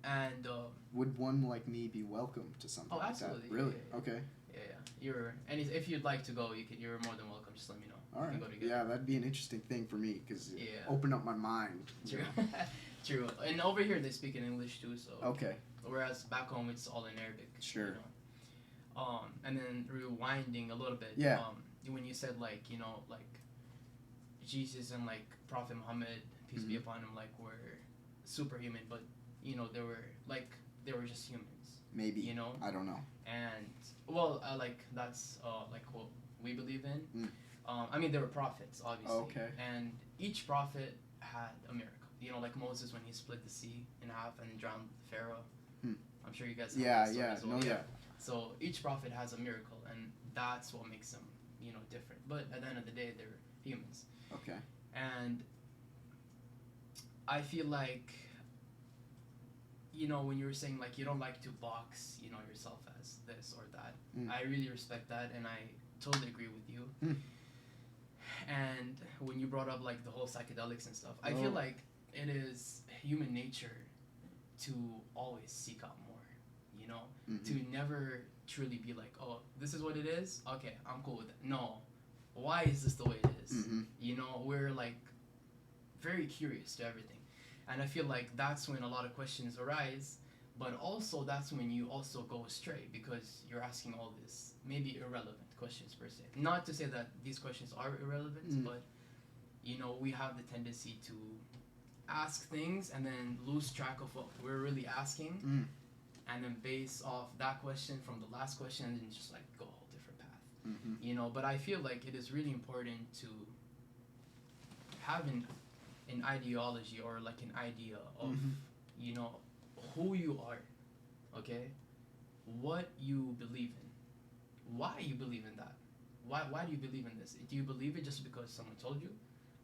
And would one like me be welcome to something like that? Absolutely. Really? Yeah. Okay. Yeah. If you'd like to go, you're more than welcome. Just let me know. All right. Go together. Yeah, that'd be an interesting thing for me because open up my mind. True. True. And over here they speak in English too, so. Okay. Whereas back home it's all in Arabic. Sure. You know? And then rewinding a little bit. Yeah. When you said like Jesus and like Prophet Muhammad, peace be upon him, like were superhuman, but you know they were just humans. Maybe. You know. I don't know. And well, that's like what we believe in. I mean, they were prophets, obviously. Okay. And each prophet had a miracle. You know, like Moses when he split the sea in half and drowned Pharaoh. I'm sure you guys have that story as well. Yeah. So each prophet has a miracle, and that's what makes them, you know, different. But at the end of the day, they're humans. Okay. And I feel like, you know, when you were saying like you don't like to box, you know, yourself as this or that, I really respect that, and I totally agree with you. And when you brought up like the whole psychedelics and stuff, I feel like it is human nature to always seek out more, you know, to never truly be like, oh, this is what it is. Okay, I'm cool with it. No, why is this the way it is? You know, we're like very curious to everything. And I feel like that's when a lot of questions arise, but also that's when you also go astray because you're asking all this maybe irrelevant questions per se. Not to say that these questions are irrelevant, but you know, we have the tendency to ask things and then lose track of what we're really asking, and then base off that question from the last question and then just like go a whole different path. You know, but I feel like it is really important to have an ideology or like an idea of you know who you are, okay, what you believe in, why you believe in that, why do you believe in this? Do you believe it just because someone told you,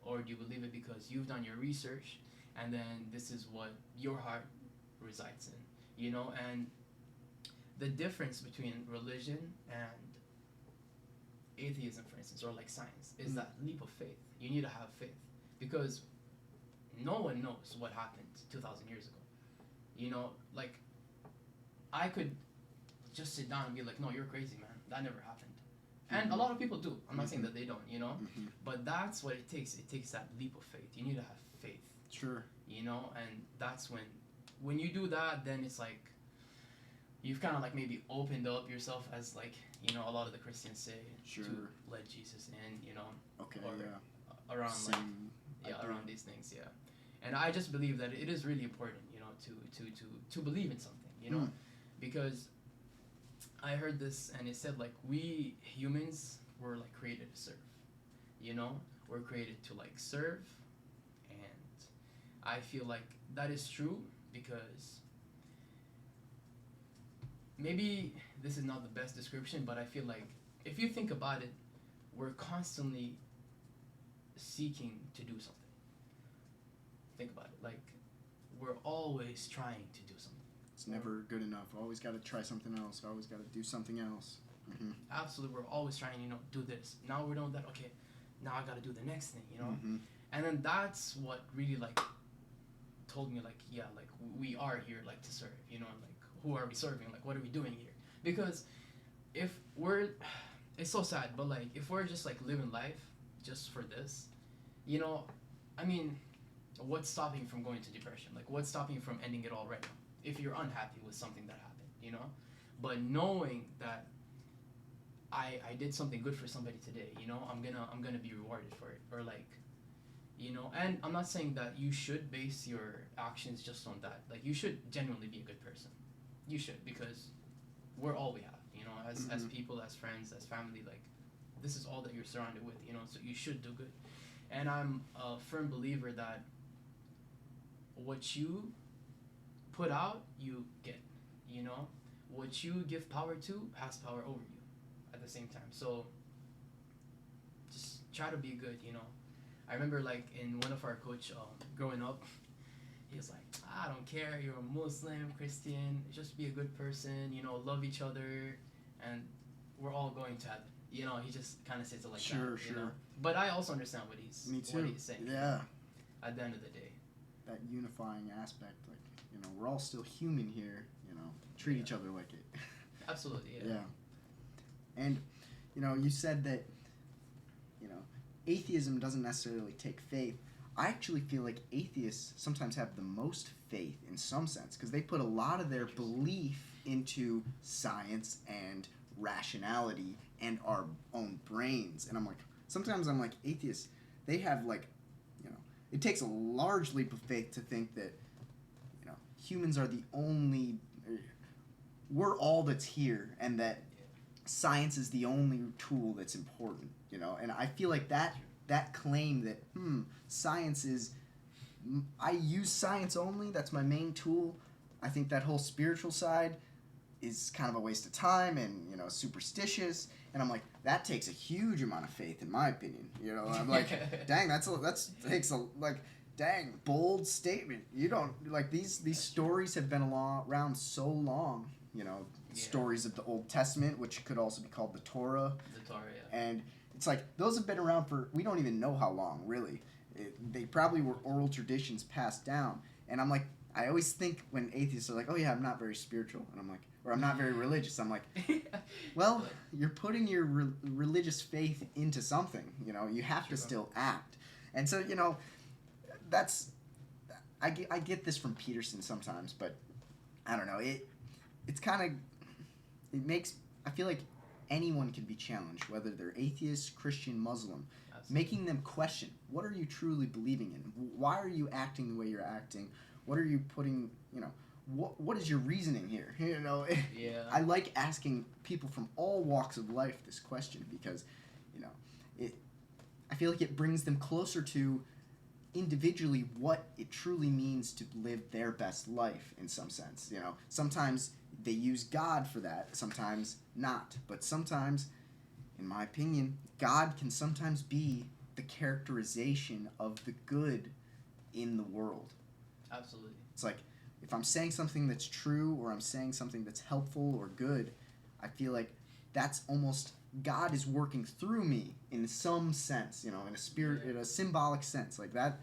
or do you believe it because you've done your research and then this is what your heart resides in, you know? And the difference between religion and atheism, for instance, or like science, is that leap of faith. You need to have faith because no one knows what happened 2,000 years ago. You know, like, I could just sit down and be like, no, you're crazy, man. That never happened. And a lot of people do. I'm not saying that they don't, you know? But that's what it takes. It takes that leap of faith. You need to have faith. Sure. You know? And that's when you do that, then it's like, you've kind of like maybe opened up yourself as like, you know, a lot of the Christians say, to let Jesus in, you know? Okay, or around around these things, yeah. And I just believe that it is really important, you know, to believe in something, you know, because I heard this and it said like we humans were like created to serve. You know, we're created to like serve, and I feel like that is true because maybe this is not the best description, but I feel like if you think about it, we're constantly seeking to do something. Think about it. Like, we're always trying to do something. It's never good enough. Always got to try something else. Always got to do something else. Mm-hmm. Absolutely. We're always trying, do this. Now we're doing that. Okay, now I got to do the next thing, Mm-hmm. And then that's what really, like, told me, like, yeah, like, we are here, like, to serve, and, like, who are we serving? Like, what are we doing here? Because if we're, it's so sad, but, like, if we're just, like, living life just for this, I mean, what's stopping you from going to depression? Like, what's stopping you from ending it all right now? If you're unhappy with something that happened, But knowing that I did something good for somebody today, I'm gonna be rewarded for it. Or like, and I'm not saying that you should base your actions just on that. Like, you should genuinely be a good person. You should, because we're all we have, as people, as friends, as family, like, this is all that you're surrounded with, so you should do good. And I'm a firm believer that what you put out, you get, what you give power to has power over you at the same time. So just try to be good, I remember, like, in one of our coach growing up, he was like, I don't care, you're a Muslim, Christian, just be a good person, love each other, and we're all going to heaven. He just kind of says it like that. Sure. But I also understand what he's saying. Yeah. At the end of the day. That unifying aspect, like, we're all still human here, treat each other like it. Absolutely, yeah. Yeah. And, you said that, atheism doesn't necessarily take faith. I actually feel like atheists sometimes have the most faith in some sense, because they put a lot of their belief into science and rationality and our own brains. And sometimes I'm like, atheists, they have, like, it takes a large leap of faith to think that, humans are the only, we're all that's here, and that science is the only tool that's important, and I feel like that claim that, science is, I use science only, that's my main tool, I think that whole spiritual side is kind of a waste of time and, superstitious, and I'm like, that takes a huge amount of faith, in my opinion, I'm like, dang, takes a, like, dang, bold statement. You don't, like, these stories have been around so long, stories of the Old Testament, which could also be called the Torah. The Torah, yeah. And it's like, those have been around for, we don't even know how long, really. They probably were oral traditions passed down. And I'm like, I always think when atheists are like, oh yeah, I'm not very spiritual. And I'm like, or I'm not very religious. I'm like, well, you're putting your religious faith into something, you have to still act. And so, that's, I get this from Peterson sometimes, but I don't know, it's kind of, it makes, I feel like anyone can be challenged, whether they're atheist, Christian, Muslim, making them question, what are you truly believing in? Why are you acting the way you're acting? What are you putting, what is your reasoning here? Yeah. I like asking people from all walks of life this question because, I feel like it brings them closer to individually what it truly means to live their best life in some sense. Sometimes they use God for that, sometimes not. But sometimes, in my opinion, God can sometimes be the characterization of the good in the world. Absolutely. It's like, if I'm saying something that's true or I'm saying something that's helpful or good, I feel like that's almost, God is working through me in some sense, in a spirit, in a symbolic sense. Like that,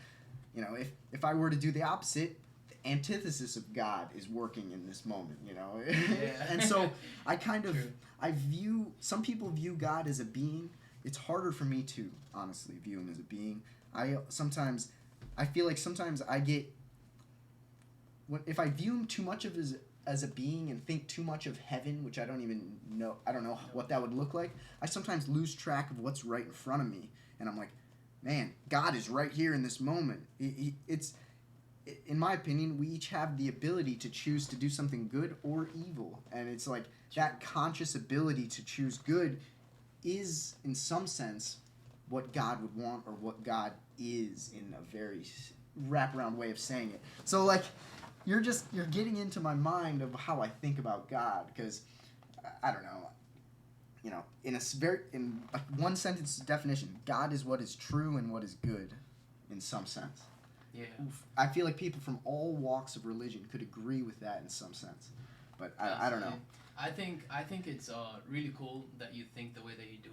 if I were to do the opposite, the antithesis of God is working in this moment, Yeah. And so I kind of, some people view God as a being. It's harder for me to honestly view him as a being. I feel like sometimes I get, if I view him too much as a being and think too much of heaven, which I don't know what that would look like, I sometimes lose track of what's right in front of me, and I'm like, man, God is right here in this moment. It's in my opinion, we each have the ability to choose to do something good or evil. And it's like that conscious ability to choose good is, in some sense, what God would want, or what God is, in a very wraparound way of saying it. So, like, you're getting into my mind of how I think about God, because I don't know, you know, in like one sentence definition, God is what is true and what is good, in some sense. Yeah. I feel like people from all walks of religion could agree with that in some sense, but I don't know. I think it's really cool that you think the way that you do,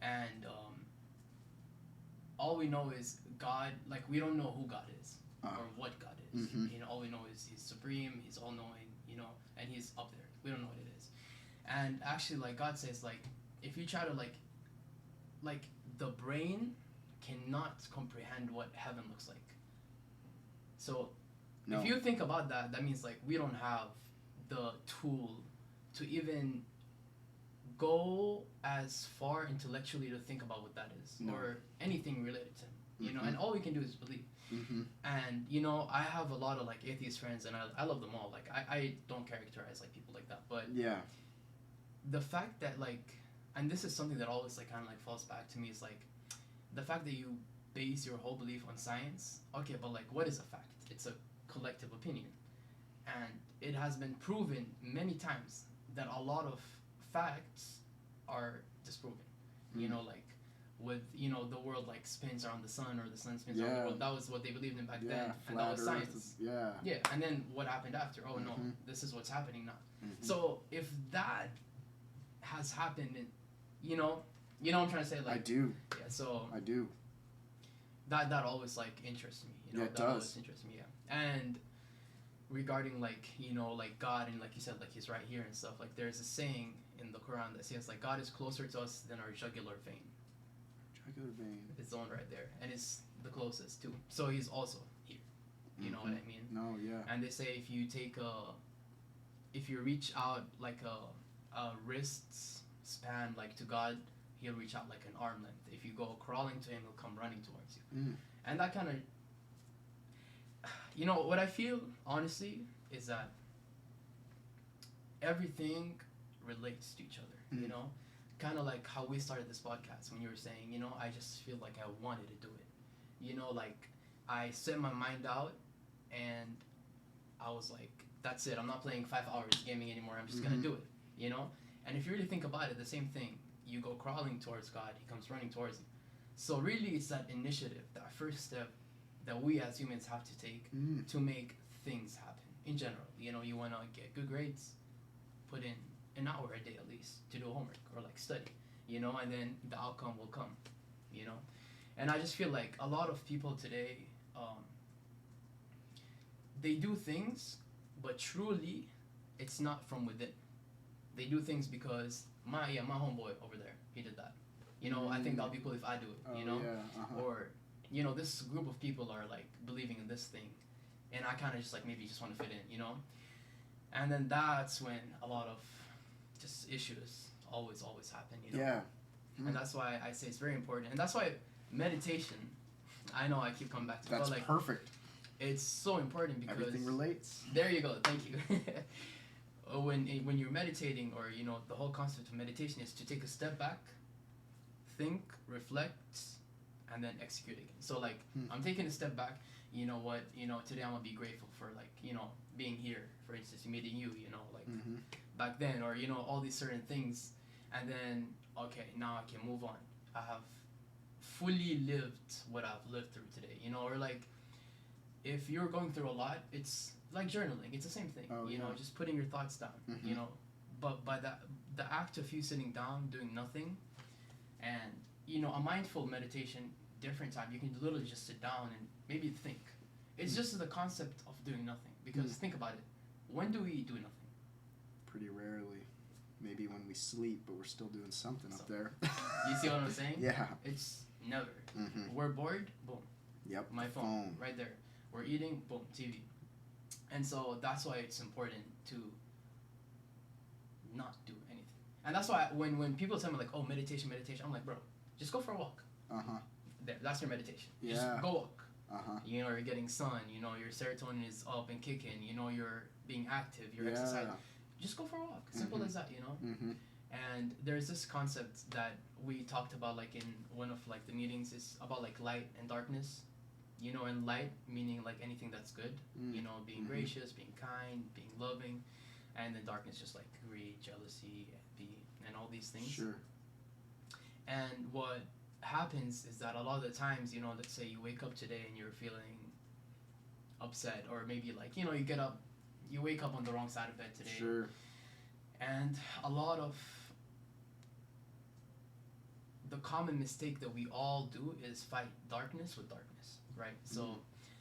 and all we know is God. Like, we don't know who God is or what God is. Mm-hmm. You know, all we know is He's supreme, He's all knowing. You know, and He's up there. We don't know what it is. And actually, like, God says, like, if you try to like the brain cannot comprehend what heaven looks like. So if you think about that, that means, like, we don't have the tool to even go as far intellectually to think about what that is or anything related to Him. You know, and all we can do is believe. Mm-hmm. And, you know, I have a lot of, like, atheist friends, and I love them all. Like, I don't characterize, like, people like that. But the fact that, like, and this is something that always, like, kind of, like, falls back to me, is, like, the fact that you base your whole belief on science. Okay, but, like, what is a fact? It's a collective opinion. And it has been proven many times that a lot of facts are disproven. You know, like, with, you know, the world, like, spins around the sun, or the sun spins around the world. That was what they believed in back then, and that was science. Yeah, and then what happened after? Oh, no, this is what's happening now. So if that has happened, you know what I'm trying to say? Like, I do. Yeah, so I do. That always, like, interests me. You know, it that does. Always interests me. Yeah, and regarding, like, you know, like, God, and, like you said, like, He's right here and stuff. Like, there's a saying in the Quran that says, like, God is closer to us than our jugular vein. Jugular vein. It's the one right there, and it's the closest too. So He's also here. You know what I mean? No, yeah. And they say if you reach out like a wrist's span, like, to God, He'll reach out like an arm length. If you go crawling to Him, He'll come running towards you. And that kind of, you know, what I feel, honestly, is that everything relates to each other, you know? Kind of like how we started this podcast, when you were saying, you know, I just feel like I wanted to do it. You know, like, I set my mind out, and I was like, that's it. I'm not playing 5 hours gaming anymore. I'm just going to do it, you know? And if you really think about it, the same thing. You go crawling towards God, He comes running towards you. So really, it's that initiative, that first step that we as humans have to take to make things happen in general. You know, you want to get good grades, put in an hour a day at least to do homework or, like, study, you know, and then the outcome will come, you know. And I just feel like a lot of people today, they do things, but truly it's not from within. They do things because my homeboy over there, he did that. You know, I think that'll be cool if I do it, you know? Or, you know, this group of people are, like, believing in this thing, and I kind of just, like, maybe just want to fit in, you know? And then that's when a lot of just issues always happen, you know? And that's why I say it's very important. And that's why meditation, I know I keep coming back to it. That's but, like, perfect. It's so important because... Everything relates. There you go. Thank you. When you're meditating, or, you know, the whole concept of meditation is to take a step back, think, reflect, and then execute again. So, like, I'm taking a step back. You know what? You know, today I'm gonna be grateful for, like, you know, being here. For instance, meeting you. You know, like, back then, or, you know, all these certain things. And then, okay, now I can move on. I have fully lived what I've lived through today. You know, or, like, if you're going through a lot, it's like journaling. It's the same thing. You know, just putting your thoughts down. You know, but by the act of you sitting down, doing nothing, and, you know, a mindful meditation, different time, you can literally just sit down and maybe think. It's just the concept of doing nothing. Because think about it. When do we do nothing? Pretty rarely. Maybe when we sleep, but we're still doing something up there. You see what I'm saying? Yeah. It's never. We're bored, boom. Yep. My phone, right there. We're eating, boom, TV. And so that's why it's important to not do anything. And that's why when people tell me, like, oh, meditation, I'm like, bro, just go for a walk. There, that's your meditation. Yeah. Just go walk. You know, you're getting sun. You know, your serotonin is up and kicking. You know, you're being active. You're exercising. Just go for a walk. Simple as that. You know. And there's this concept that we talked about, like in one of like the meetings, is about like light and darkness. You know, and light meaning like anything that's good. You know, being gracious, being kind, being loving, and then darkness just like greed, jealousy, envy, and all these things. Sure. And what happens is that a lot of the times, you know, let's say you wake up today and you're feeling upset, or maybe like, you know, you wake up on the wrong side of bed today. Sure. And a lot of the common mistake that we all do is fight darkness with darkness, right? So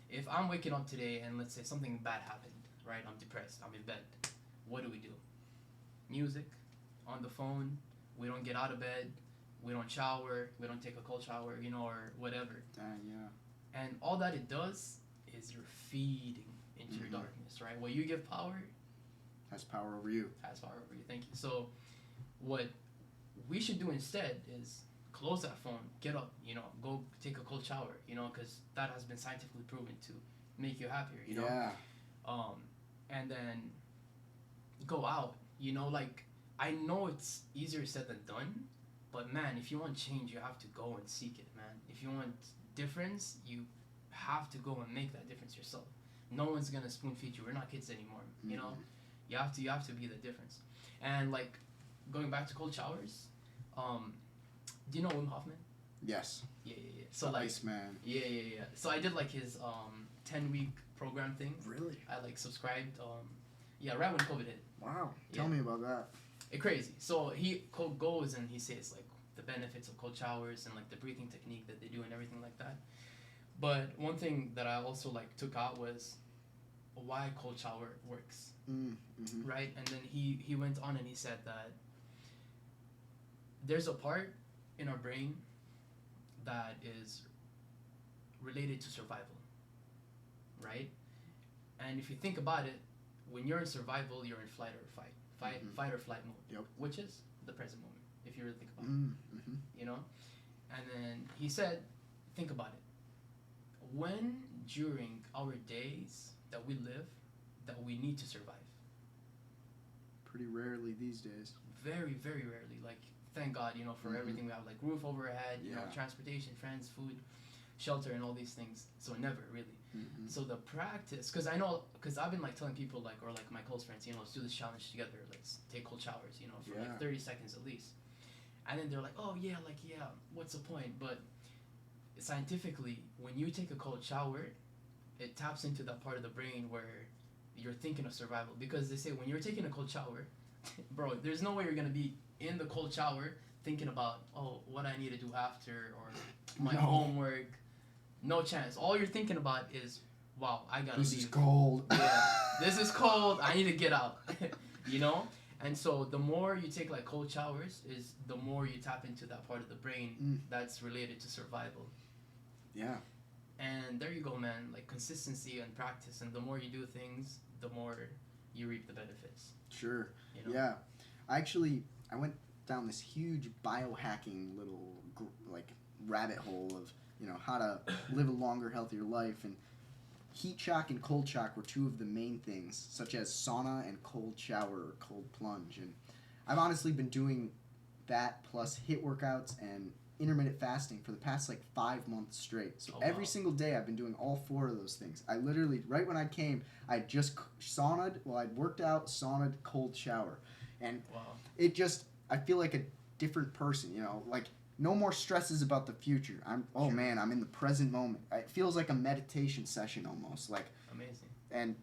if I'm waking up today and let's say something bad happened, right? I'm depressed, I'm in bed. What do? Music, on the phone, we don't get out of bed, we don't shower, we don't take a cold shower, you know, or whatever. And all that it does is you're feeding into your darkness, right? What you give power has power over you. Thank you. So what we should do instead is close that phone, get up, you know, go take a cold shower, you know, because that has been scientifically proven to make you happier, you know. And then go out, you know, like, I know it's easier said than done, but man, if you want change, you have to go and seek it, man. If you want difference, you have to go and make that difference yourself. No one's gonna spoon feed you. We're not kids anymore, you know. You have to be the difference. And like, going back to cold showers, do you know Wim Hof, man? Yes. Yeah. So like, Iceman. Yeah. So I did like his 10-week program thing. Really? I like subscribed. Right when COVID hit. Wow. Tell me about that. It's crazy. So he goes and he says like the benefits of cold showers and like the breathing technique that they do and everything like that. But one thing that I also like took out was why cold shower works. Right? And then he went on and he said that there's a part in our brain that is related to survival, right? And if you think about it, when you're in survival, you're in fight or flight mode, which is the present moment, if you really think about it, you know? And then he said, think about it. When during our days that we live, that we need to survive? Pretty rarely these days. Very, very rarely. Like, thank God, you know, for everything we have, like roof over our head, you know, transportation, friends, food, shelter, and all these things. So never really. So the practice, because I've been like telling people like, or like my close friends, you know, let's do this challenge together. Let's take cold showers, you know, for like 30 seconds at least. And then they're like, oh yeah, what's the point? But scientifically, when you take a cold shower, it taps into that part of the brain where you're thinking of survival. Because they say when you're taking a cold shower, bro, there's no way you're gonna be in the cold shower thinking about, oh, what I need to do after, or my homework. No chance. All you're thinking about is, wow, I gotta leave. This is cold. Yeah, this is cold. I need to get out. You know? And so the more you take like cold showers, is the more you tap into that part of the brain that's related to survival. Yeah. And there you go, man. Like consistency and practice, and the more you do things, the more you reap the benefits. Sure. You know? Yeah. I went down this huge biohacking little rabbit hole of, you know, how to live a longer, healthier life, and heat shock and cold shock were two of the main things, such as sauna and cold shower or cold plunge. And I've honestly been doing that plus HIIT workouts and intermittent fasting for the past 5 months straight. So every single day I've been doing all 4 of those things. I literally, right when I came, I just I'd worked out, saunaed, cold shower. And it just, I feel like a different person, you know, like no more stresses about the future. I'm in the present moment. It feels like a meditation session almost. Like amazing. And,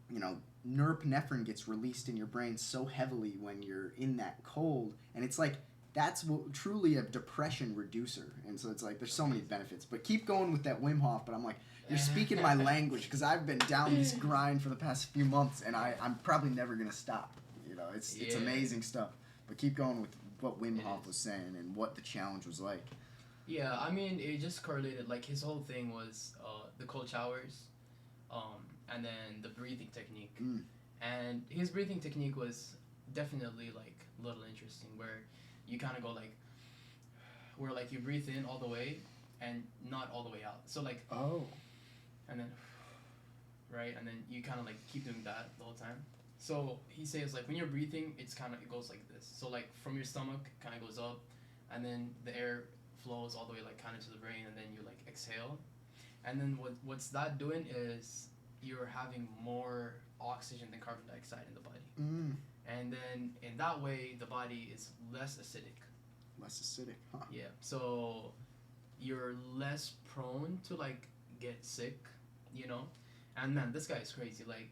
you know, norepinephrine gets released in your brain so heavily when you're in that cold, and it's like that's truly a depression reducer. And so it's like there's so many benefits. But keep going with that Wim Hof. But I'm like, you're speaking my language, because I've been down this grind for the past few months, and I'm probably never gonna stop. You know, it's amazing stuff. But keep going with what Wim Hof was saying and what the challenge was like. Yeah, I mean, it just correlated. Like his whole thing was the cold showers, and then the breathing technique. And his breathing technique was definitely like a little interesting, where you kind of go like, where like you breathe in all the way and not all the way out. So like, and then right, and then you kind of like keep doing that the whole time. So he says like when you're breathing, it goes like this. So like from your stomach, kind of goes up, and then the air flows all the way like kind of to the brain, and then you like exhale, and then what's that doing is you're having more oxygen than carbon dioxide in the body, and then in that way the body is less acidic. Less acidic, huh? Yeah. So you're less prone to like get sick, you know. And man, this guy is crazy. Like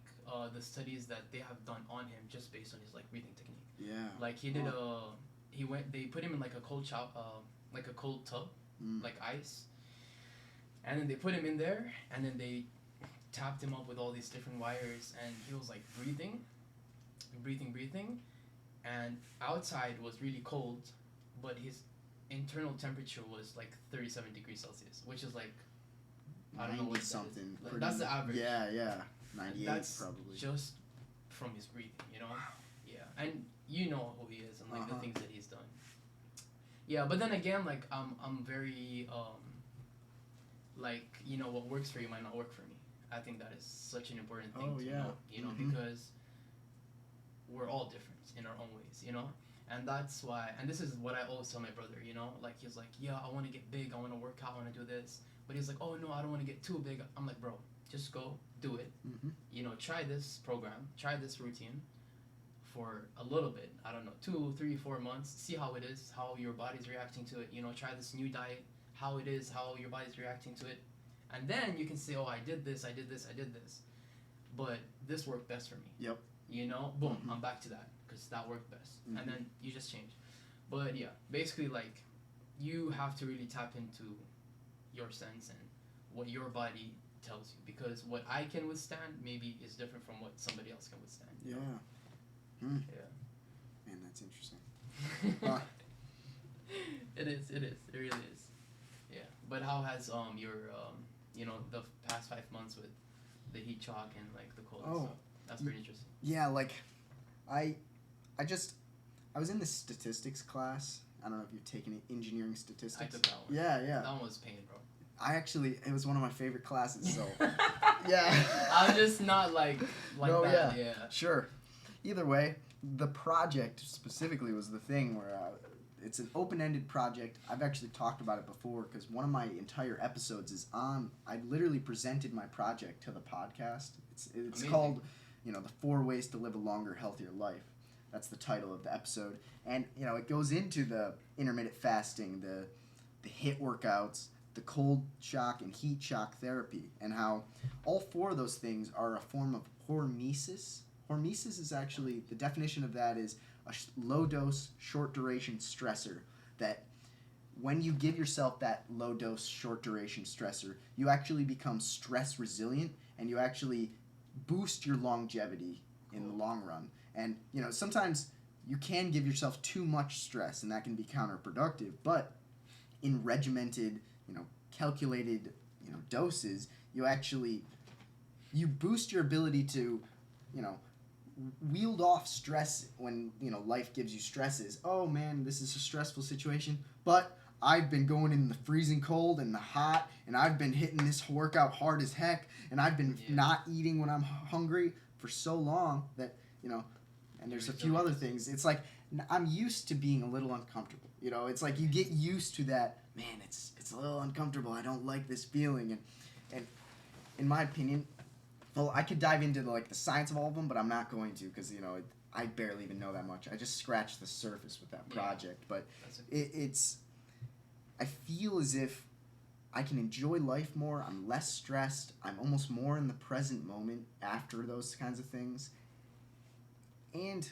the studies that they have done on him just based on his like breathing technique. Yeah. Like they put him in like a cold like a cold tub, like ice, and then they put him in there, and then they tapped him up with all these different wires, and he was like breathing, and outside was really cold, but his internal temperature was like 37 degrees Celsius, which is like I don't know what something. Like, that's the average. Yeah. 98 that's probably. Just from his breathing, you know. Yeah, and you know who he is and like the things that he's done. Yeah, but then again, like I'm very like you know what works for you might not work for me. I think that is such an important thing to know, you know, because we're all different in our own ways, you know. And that's why, and this is what I always tell my brother, you know, like he's like, yeah, I want to get big, I want to work out, I want to do this. But he's like, oh no, I don't want to get too big. I'm like, bro, just go do it. You know, try this program, try this routine for a little bit. I don't know, 2, 3, 4 months. See how it is, how your body's reacting to it. You know, try this new diet, how it is, how your body's reacting to it. And then you can say, oh, I did this. But this worked best for me. Yep. You know, boom, I'm back to that because that worked best. And then you just change. But yeah, basically like you have to really tap into your sense and what your body tells you, because what I can withstand maybe is different from what somebody else can withstand. Yeah. Yeah. Man, that's interesting. It really is. Yeah. But how has your you know the past 5 months with the heat shock and like the cold and stuff? That's pretty interesting. Yeah, like I was in the statistics class. I don't know if you've taken engineering statistics. I took that one. Yeah. That one was pain, bro. It was one of my favorite classes, so yeah. I'm just not like no, that. Yeah. Sure. Either way, the project specifically was the thing where it's an open-ended project. I've actually talked about it before because one of my entire episodes is on. I literally presented my project to the podcast. It's called, you know, the 4 Ways to Live a Longer, Healthier Life. That's the title of the episode, and you know it goes into the intermittent fasting, the HIIT workouts, the cold shock and heat shock therapy, and how all 4 of those things are a form of hormesis. Hormesis is actually, the definition of that is a low-dose, short-duration stressor that when you give yourself that low-dose, short-duration stressor, you actually become stress resilient and you actually boost your longevity in the long run. And, you know, sometimes you can give yourself too much stress and that can be counterproductive, but in regimented, you know, calculated, you know, doses, you boost your ability to, you know, wield off stress when, you know, life gives you stresses. Oh man, this is a stressful situation, but I've been going in the freezing cold and the hot, and I've been hitting this workout hard as heck, and I've been not eating when I'm hungry for so long that, you know, and there's a few other things. It's like I'm used to being a little uncomfortable. You know, it's like you get used to that, man, it's a little uncomfortable. I don't like this feeling. And in my opinion, well, I could dive into the science of all of them, but I'm not going to because, you know, I barely even know that much. I just scratched the surface with that project. But I feel as if I can enjoy life more. I'm less stressed. I'm almost more in the present moment after those kinds of things. And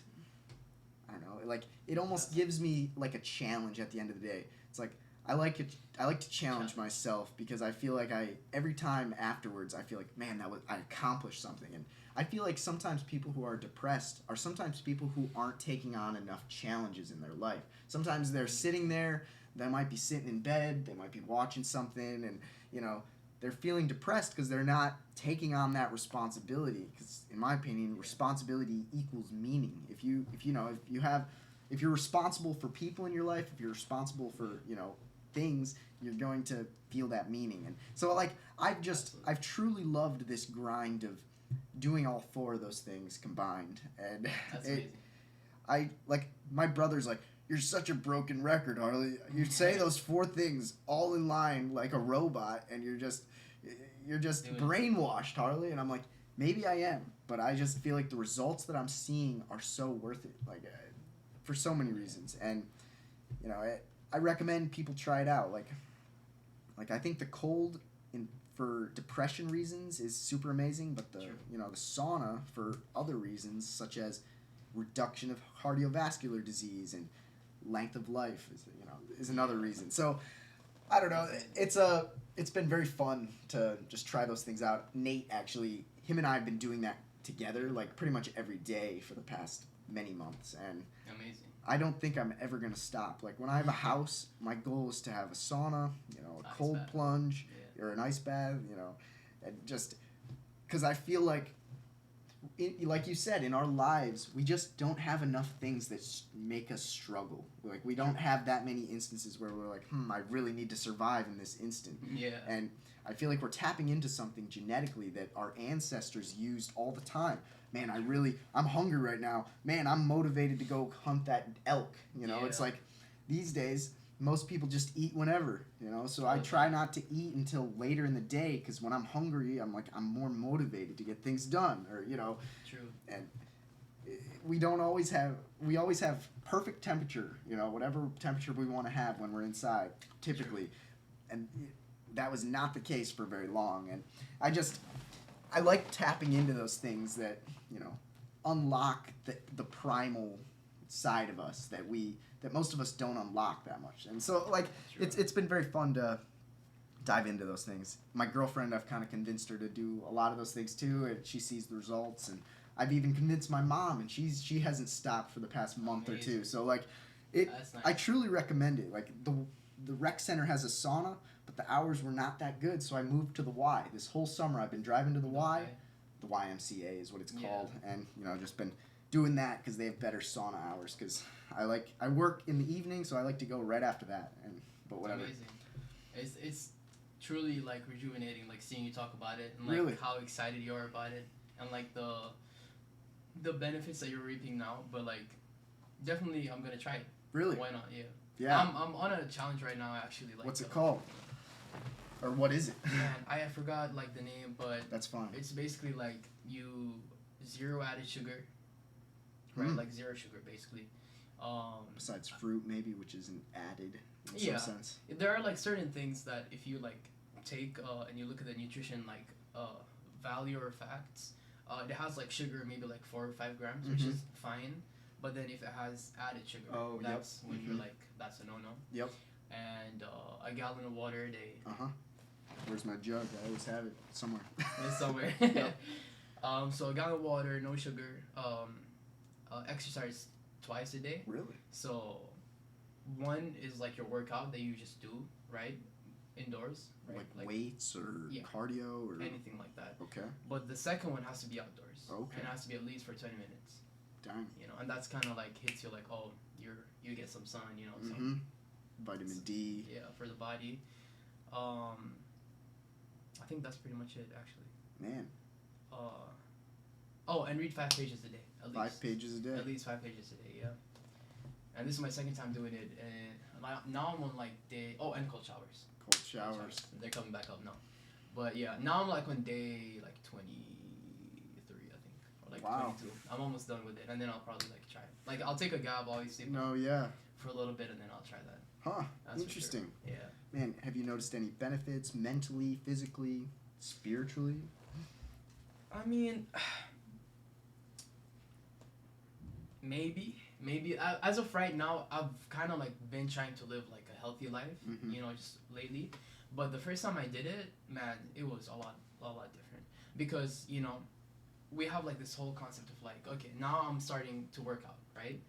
I don't know, like it almost gives me like a challenge at the end of the day. It's like I like to challenge myself because I feel like every time afterwards I feel like, man, I accomplished something. And I feel like sometimes people who are depressed are sometimes people who aren't taking on enough challenges in their life. Sometimes they're sitting there, they might be sitting in bed, they might be watching something, and you know, they're feeling depressed because they're not taking on that responsibility. Because in my opinion, responsibility equals meaning. If you're responsible for people in your life, if you're responsible for, you know, things, you're going to feel that meaning. And so like I've truly loved this grind of doing all four of those things combined. And That's amazing. I like my brother's like, you're such a broken record, Harley. You say those four things all in line like a robot, and you're just brainwashed, Harley. And I'm like, maybe I am, but I just feel like the results that I'm seeing are so worth it, like for so many reasons. And you know, I recommend people try it out. Like I think the cold for depression reasons is super amazing, but the sauna for other reasons such as reduction of cardiovascular disease and length of life is another reason. So I don't know. It's been very fun to just try those things out. Nate actually, him and I have been doing that together like pretty much every day for the past many months, and amazing. I don't think I'm ever gonna stop. Like when I have a house, my goal is to have a sauna, a cold plunge, or an ice bath, and just because I feel like, like you said, in our lives, we just don't have enough things that make us struggle. Like we don't have that many instances where we're like, I really need to survive in this instant. Yeah. And I feel like we're tapping into something genetically that our ancestors used all the time. Man, I'm hungry right now. Man, I'm motivated to go hunt that elk. It's like these days, most people just eat whenever, so I try not to eat until later in the day, because when I'm hungry, I'm more motivated to get things done, or, True. And we always have perfect temperature, whatever temperature we want to have when we're inside, typically. True. And that was not the case for very long. And I like tapping into those things that, unlock the primal side of us that most of us don't unlock that much. And so, like, it's been very fun to dive into those things. My girlfriend, I've kind of convinced her to do a lot of those things too, and she sees the results. And I've even convinced my mom, and she hasn't stopped for the past month or two. So, like, That's nice. I truly recommend it. Like, the rec center has a sauna, but the hours were not that good, so I moved to the Y. This whole summer I've been driving to the Y. Okay. The YMCA is what it's called, and just been doing that because they have better sauna hours. Because I work in the evening, so I like to go right after that. But whatever. It's amazing. It's truly like rejuvenating, like seeing you talk about it and like Really? how excited you are about it, and like the benefits that you're reaping now. But like, definitely, I'm gonna try it. Really? Why not? Yeah. Yeah. I'm on a challenge right now, actually. Like, What's it called? Or what is it? Man, I forgot like the name, but That's fine. it's basically like you zero added sugar, right? Like zero sugar, basically. Besides fruit, maybe, which isn't added in some sense. There are like certain things that if you like take and you look at the nutrition like value or facts, it has like sugar, maybe like 4 or 5 grams, which is fine. But then if it has added sugar, that's when you're like, that's a no-no. Yep. And a gallon of water a day. Where's my jug? I always have it somewhere. It's somewhere. Yep. So a gallon of water, no sugar. Exercise twice a day. Really? So one is like your workout that you just do, right? Indoors. Right? Like weights or cardio or anything like that. Okay. But the second one has to be outdoors. Okay. And it has to be at least for 20 minutes. Dang. And that's kind of like hits you like, oh, you get some sun, some vitamin D. Yeah, for the body. I think that's pretty much it, actually. Man. And read 5 pages a day, at least. 5 pages a day? At least 5 pages a day, yeah. And this is my second time doing it, and now I'm on like day... Oh, and cold showers. Cold showers. They're coming back up now. But yeah, now I'm like on day like 23, I think. Or like 22. I'm almost done with it, and then I'll probably like try it. Like, I'll take a gab, obviously. No, yeah. For a little bit, and then I'll try that. Huh. That's interesting. For sure. Yeah. Man, have you noticed any benefits mentally, physically, spiritually? I mean, maybe. As of right now, I've kind of like been trying to live like a healthy life, just lately. But the first time I did it, man, it was a lot different. Because, we have like this whole concept of like, okay, now I'm starting to work out, right?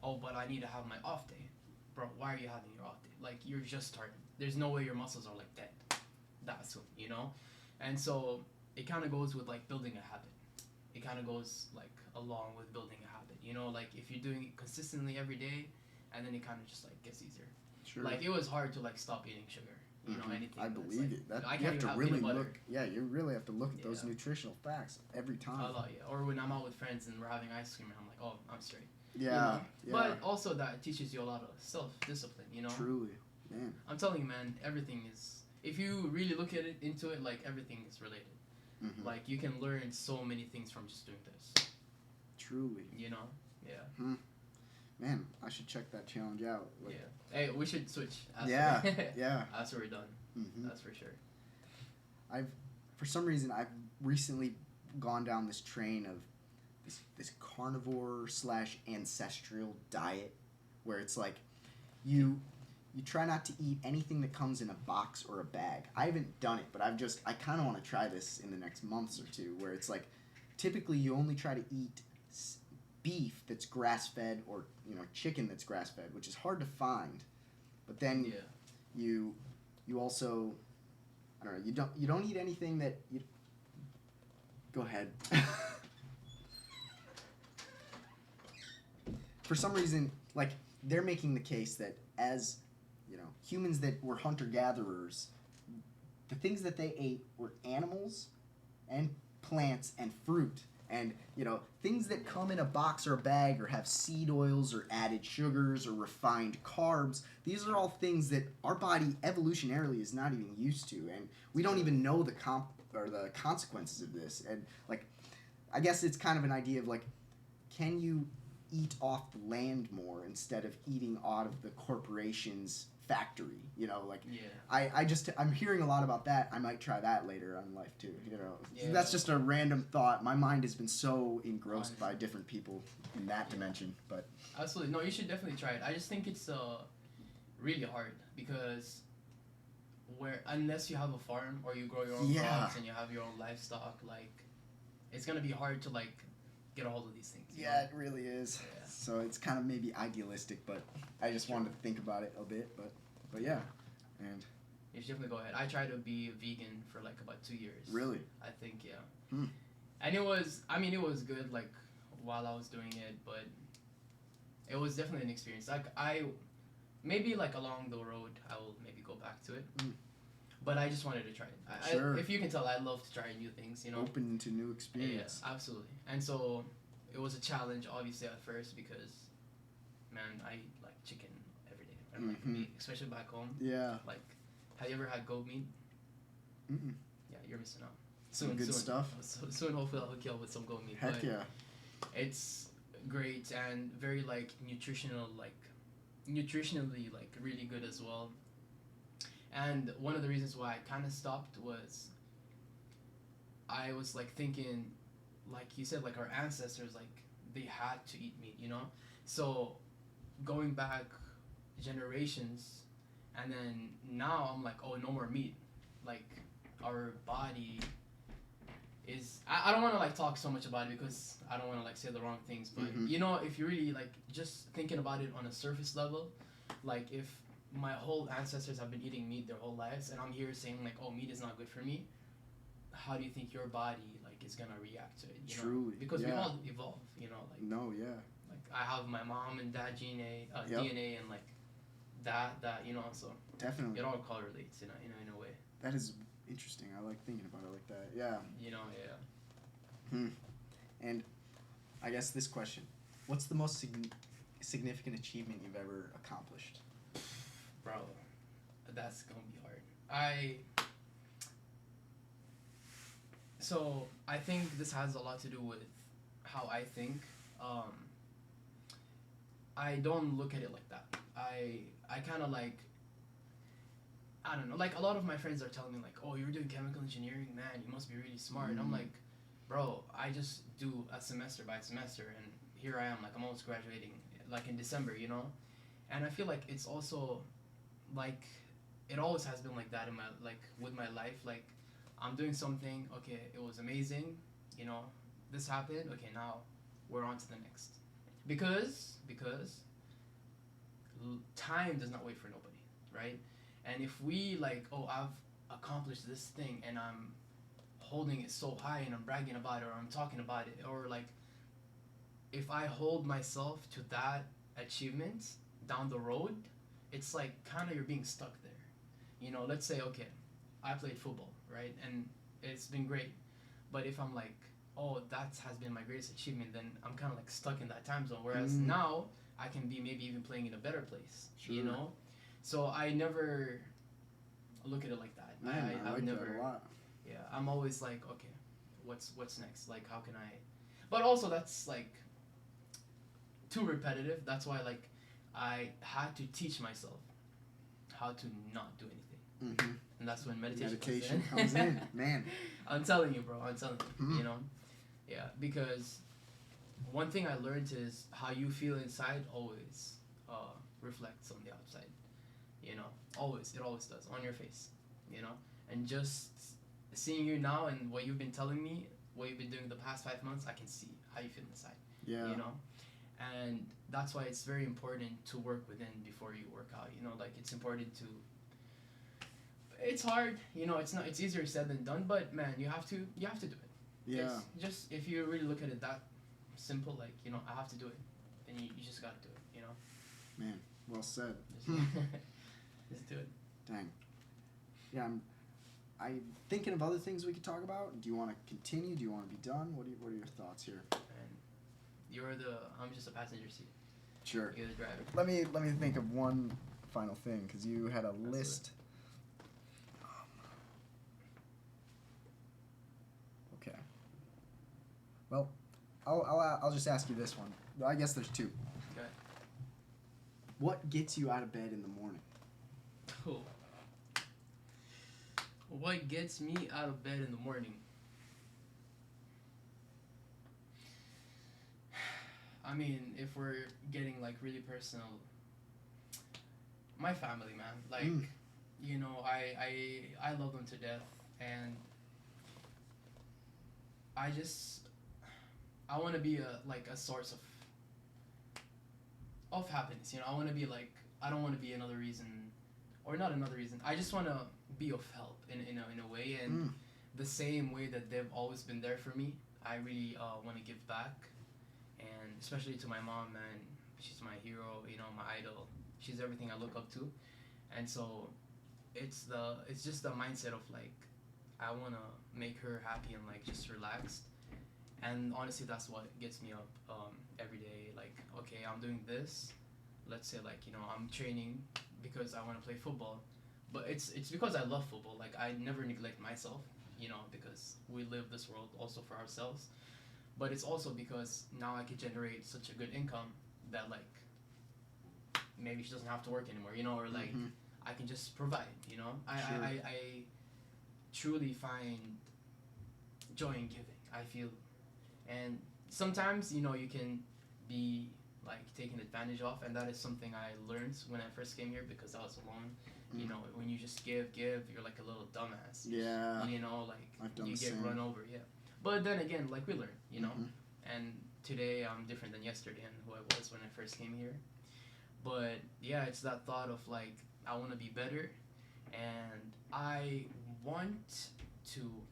Oh, but I need to have my off day. Bro, why are you having your off day? Like, you're just starting. There's no way your muscles are like dead that soon, And so it kind of goes with like building a habit. It kind of goes like along with building a habit, like if you're doing it consistently every day, and then it kind of just like gets easier. Sure. Like it was hard to like stop eating sugar. You know, anything. I that's, believe like, it. That I you can't have to even really peanut butter. look. Yeah, you really have to look at those Yeah. nutritional facts every time. A lot, yeah. Or when I'm out with friends and we're having ice cream, and I'm like, oh, I'm straight. Yeah, You know? yeah. But also that teaches you a lot of self-discipline. You know. Truly, man. I'm telling you, man. Everything is. If you really look at it into it, like everything is related. Mm-hmm. Like you can learn so many things from just doing this. Truly. You know. Yeah. Man, I should check that challenge out. Like, Yeah. Hey, we should switch. yeah, yeah. After we're done. Mm-hmm. That's for sure. For some reason, I've recently gone down this train of this carnivore / ancestral diet, where it's like you try not to eat anything that comes in a box or a bag. I haven't done it, but I kind of want to try this in the next months or two, where it's like typically you only try to eat beef that's grass-fed or chicken that's grass-fed, which is hard to find. But then you also, I don't know, you don't eat anything that you go ahead. For some reason, like they're making the case that as humans that were hunter-gatherers, the things that they ate were animals and plants and fruit. And, things that come in a box or a bag or have seed oils or added sugars or refined carbs, these are all things that our body evolutionarily is not even used to. And we don't even know the consequences of this. And, I guess it's kind of an idea of, can you eat off the land more instead of eating out of the corporation's factory? I'm hearing a lot about that. I might try that later on in life too. That's just a random thought. My mind has been so engrossed by different people in that dimension. But absolutely, no, you should definitely try it. I just think it's really hard because unless you have a farm or you grow your own crops and you have your own livestock, it's gonna be hard to get a hold of these things. Yeah, it really is. Yeah. So it's kind of maybe idealistic, but I just wanted to think about it a bit. But yeah, and you should definitely go ahead. I tried to be a vegan for about 2 years. Really? I think, yeah. And it was good while I was doing it, but it was definitely an experience. Maybe along the road I will maybe go back to it. But I just wanted to try it. Sure. If you can tell, I love to try new things. Open to new experience. Yeah, absolutely. And so it was a challenge, obviously, at first because, man, I eat chicken every day and meat, especially back home. Yeah. Have you ever had goat meat? Mm-mm. Yeah, you're missing out. Some good stuff. Soon, hopefully, I'll hook you up with some goat meat. Heck yeah. It's great and very nutritional, nutritionally really good as well. And one of the reasons why I kind of stopped was I was thinking, you said, our ancestors, they had to eat meat, So going back generations, and then now I'm oh, no more meat. Our body is, I don't want to talk so much about it because I don't want to say the wrong things, but if you really just thinking about it on a surface level, if my whole ancestors have been eating meat their whole lives and I'm here saying oh, meat is not good for me, how do you think your body is gonna react to it? Truly, because we all evolve, no, yeah. I have my mom and dad DNA and that so definitely it all correlates in a way. That is interesting. I like thinking about it like that. Yeah. Yeah. And I guess this question: what's the most significant achievement you've ever accomplished? Bro, that's gonna be hard. So I think this has a lot to do with how I think. I don't look at it like that. I kind of I don't know. A lot of my friends are telling me oh, you're doing chemical engineering, man. You must be really smart. And I'm bro, I just do a semester by semester, and here I am. I'm almost graduating. In December, And I feel it's also it always has been that in my with my life. I'm doing something. Okay, it was amazing. This happened. Okay, now we're on to the next. Because time does not wait for nobody, right? And if we oh, I've accomplished this thing and I'm holding it so high and I'm bragging about it or I'm talking about it, or if I hold myself to that achievement down the road, it's like kind of you're being stuck there. Let's say, okay, I played football, right? And it's been great. But if I'm like, oh, that has been my greatest achievement, then I'm kind of like stuck in that time zone. Whereas now I can be maybe even playing in a better place, So I never look at it like that. Man, I like never, that a lot. Yeah, I'm always like, okay, what's next? Like, how can I? But also that's like too repetitive. That's why like I had to teach myself how to not do anything. And that's when meditation comes in. Man, I'm telling you, bro. I'm telling you. Yeah, because one thing I learned is how you feel inside always reflects on the outside. Always, it always does on your face. And just seeing you now and what you've been telling me, what you've been doing the past 5 months, I can see how you feel inside. Yeah. And that's why it's very important to work within before you work out. Like it's important to. It's hard, it's easier said than done, but man, you have to do it. Yeah. It's just if you really look at it that simple, like, I have to do it, then you just gotta do it, Man, well said. Just do it. Dang. Yeah, I'm thinking of other things we could talk about. Do you want to continue? Do you want to be done? What are your thoughts here? And I'm just a passenger seat. Sure. You're the driver. Let me think of one final thing, because you had a list. Okay. Well, I'll just ask you this one. I guess there's two. Okay. What gets you out of bed in the morning? Cool. What gets me out of bed in the morning? I mean, if we're getting like really personal, my family, man. Like, I love them to death, and I want to be a source of happiness. I want to be like, I don't want to be another reason, or not another reason. I just want to be of help in a way, and the same way that they've always been there for me. I really want to give back, and especially to my mom, man. She's my hero, my idol. She's everything I look up to, and so it's just the mindset of like, I want to make her happy and like just relaxed. And honestly, that's what gets me up every day. Like, okay, I'm doing this. Let's say like, I'm training because I want to play football. But it's because I love football. Like, I never neglect myself, because we live this world also for ourselves. But it's also because now I can generate such a good income that like, maybe she doesn't have to work anymore, or like, I can just provide, I truly find joy in giving, I feel. And sometimes, you can be like taken advantage of, and that is something I learned when I first came here because I was alone. When you just give, you're like a little dumbass. Yeah. Like you get run over, yeah. But then again, like we learn, and today I'm different than yesterday and who I was when I first came here. But yeah, it's that thought of like, I want to be better, and I want to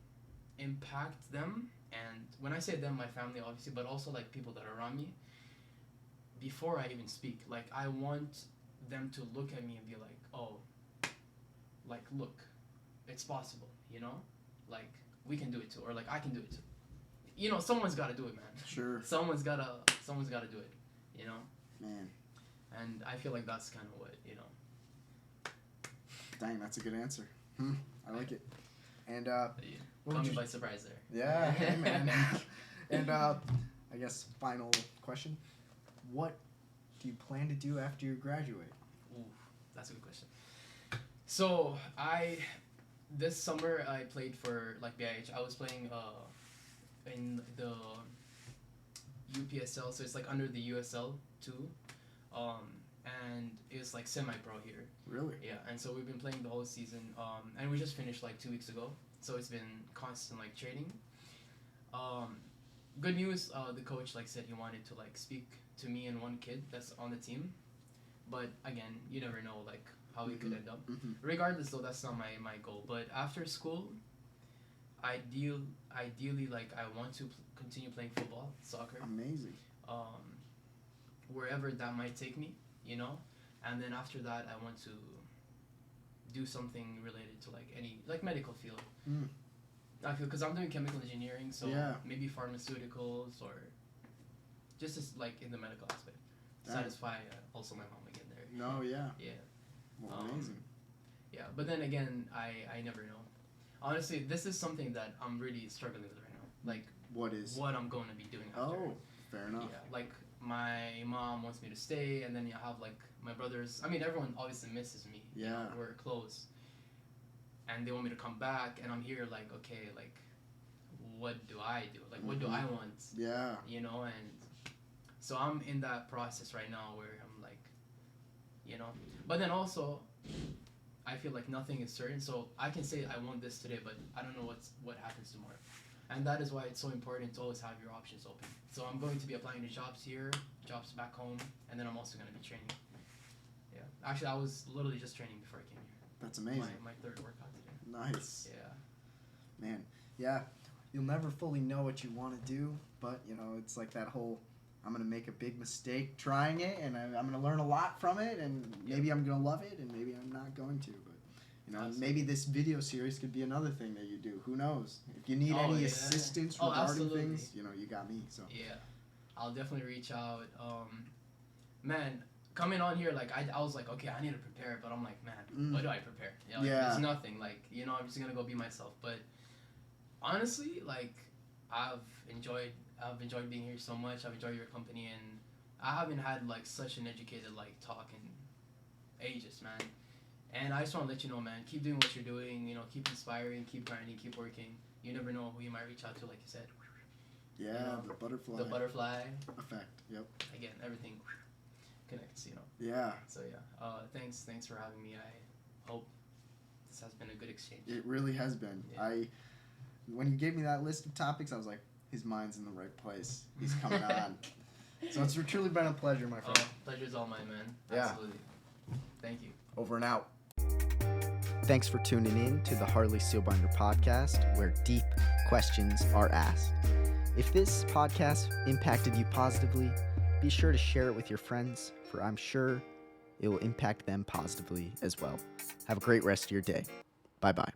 impact them. And when I say them, my family obviously, but also like people that are around me, before I even speak, like I want them to look at me and be like, oh, like look, it's possible, like we can do it too, or like I can do it too. Someone's got to do it, man. Sure. Someone's got to do it, Man. And I feel like that's kind of what, Dang, that's a good answer. I like it. And caught me by surprise there. Yeah, hey, man. And I guess final question: what do you plan to do after you graduate? Ooh, that's a good question. So this summer I played for like BIH. I was playing in the UPSL, so it's like under the USL too, and it was like semi-pro here. Really? Yeah, and so we've been playing the whole season, and we just finished like 2 weeks ago. So it's been constant like training. Good news, the coach like said he wanted to like speak to me and one kid that's on the team, but again, you never know like how it could end up. Regardless though, that's not my goal. But after school, ideally like I want to continue playing football, soccer. Amazing. Wherever that might take me, and then after that I want to do something related to like any like medical field. I feel because I'm doing chemical engineering, so maybe pharmaceuticals or just as, like in the medical aspect. Satisfy also my mom again there. No, yeah. Well, amazing. Yeah, but then again, I never know. Honestly, this is something that I'm really struggling with right now. Like, what I'm going to be doing after. Oh, fair enough. Yeah, like my mom wants me to stay, and then you have like my brothers. I mean, everyone obviously misses me. Yeah. You know, we're close. And they want me to come back, and I'm here like, okay, like, what do I do? Like, what do I want? Yeah. You know, and so I'm in that process right now where I'm like, you know, but then also, I feel like nothing is certain. So I can say I want this today, but I don't know what happens tomorrow. And that is why it's so important to always have your options open. So I'm going to be applying to jobs here, jobs back home, and then I'm also going to be training. Yeah. Actually, I was literally just training before I came here. That's amazing. My third workout today. Nice. Yeah. Man, yeah. You'll never fully know what you want to do, but, you know, it's like that whole, I'm going to make a big mistake trying it, and I'm going to learn a lot from it, and maybe I'm going to love it, and maybe I'm not going to, but, you know, maybe this video series could be another thing that you do. Who knows? If you need any assistance regarding things, you know, you got me, so. Yeah. I'll definitely reach out. Man, coming on here, like, I was like, okay, I need to prepare, but I'm like, man, what do I prepare? You know, like, there's nothing. Like, you know, I'm just going to go be myself. But honestly, like, I've enjoyed being here so much. I've enjoyed your company, and I haven't had, like, such an educated, like, talk in ages, man. And I just want to let you know, man, keep doing what you're doing, you know, keep inspiring, keep grinding, keep working. You never know who you might reach out to, like you said. Yeah, you know, the butterfly effect. Yep. Again, everything connects, you know. Yeah. So yeah, thanks for having me. I hope this has been a good exchange. It really has been. Yeah. When you gave me that list of topics, I was like, his mind's in the right place. He's coming on. So it's truly been a pleasure, my friend. Pleasure's all mine, man. Yeah. Absolutely. Thank you. Over and out. Thanks for tuning in to the Harley Seelbinder Podcast, where deep questions are asked. If this podcast impacted you positively, be sure to share it with your friends, for I'm sure it will impact them positively as well. Have a great rest of your day. Bye-bye.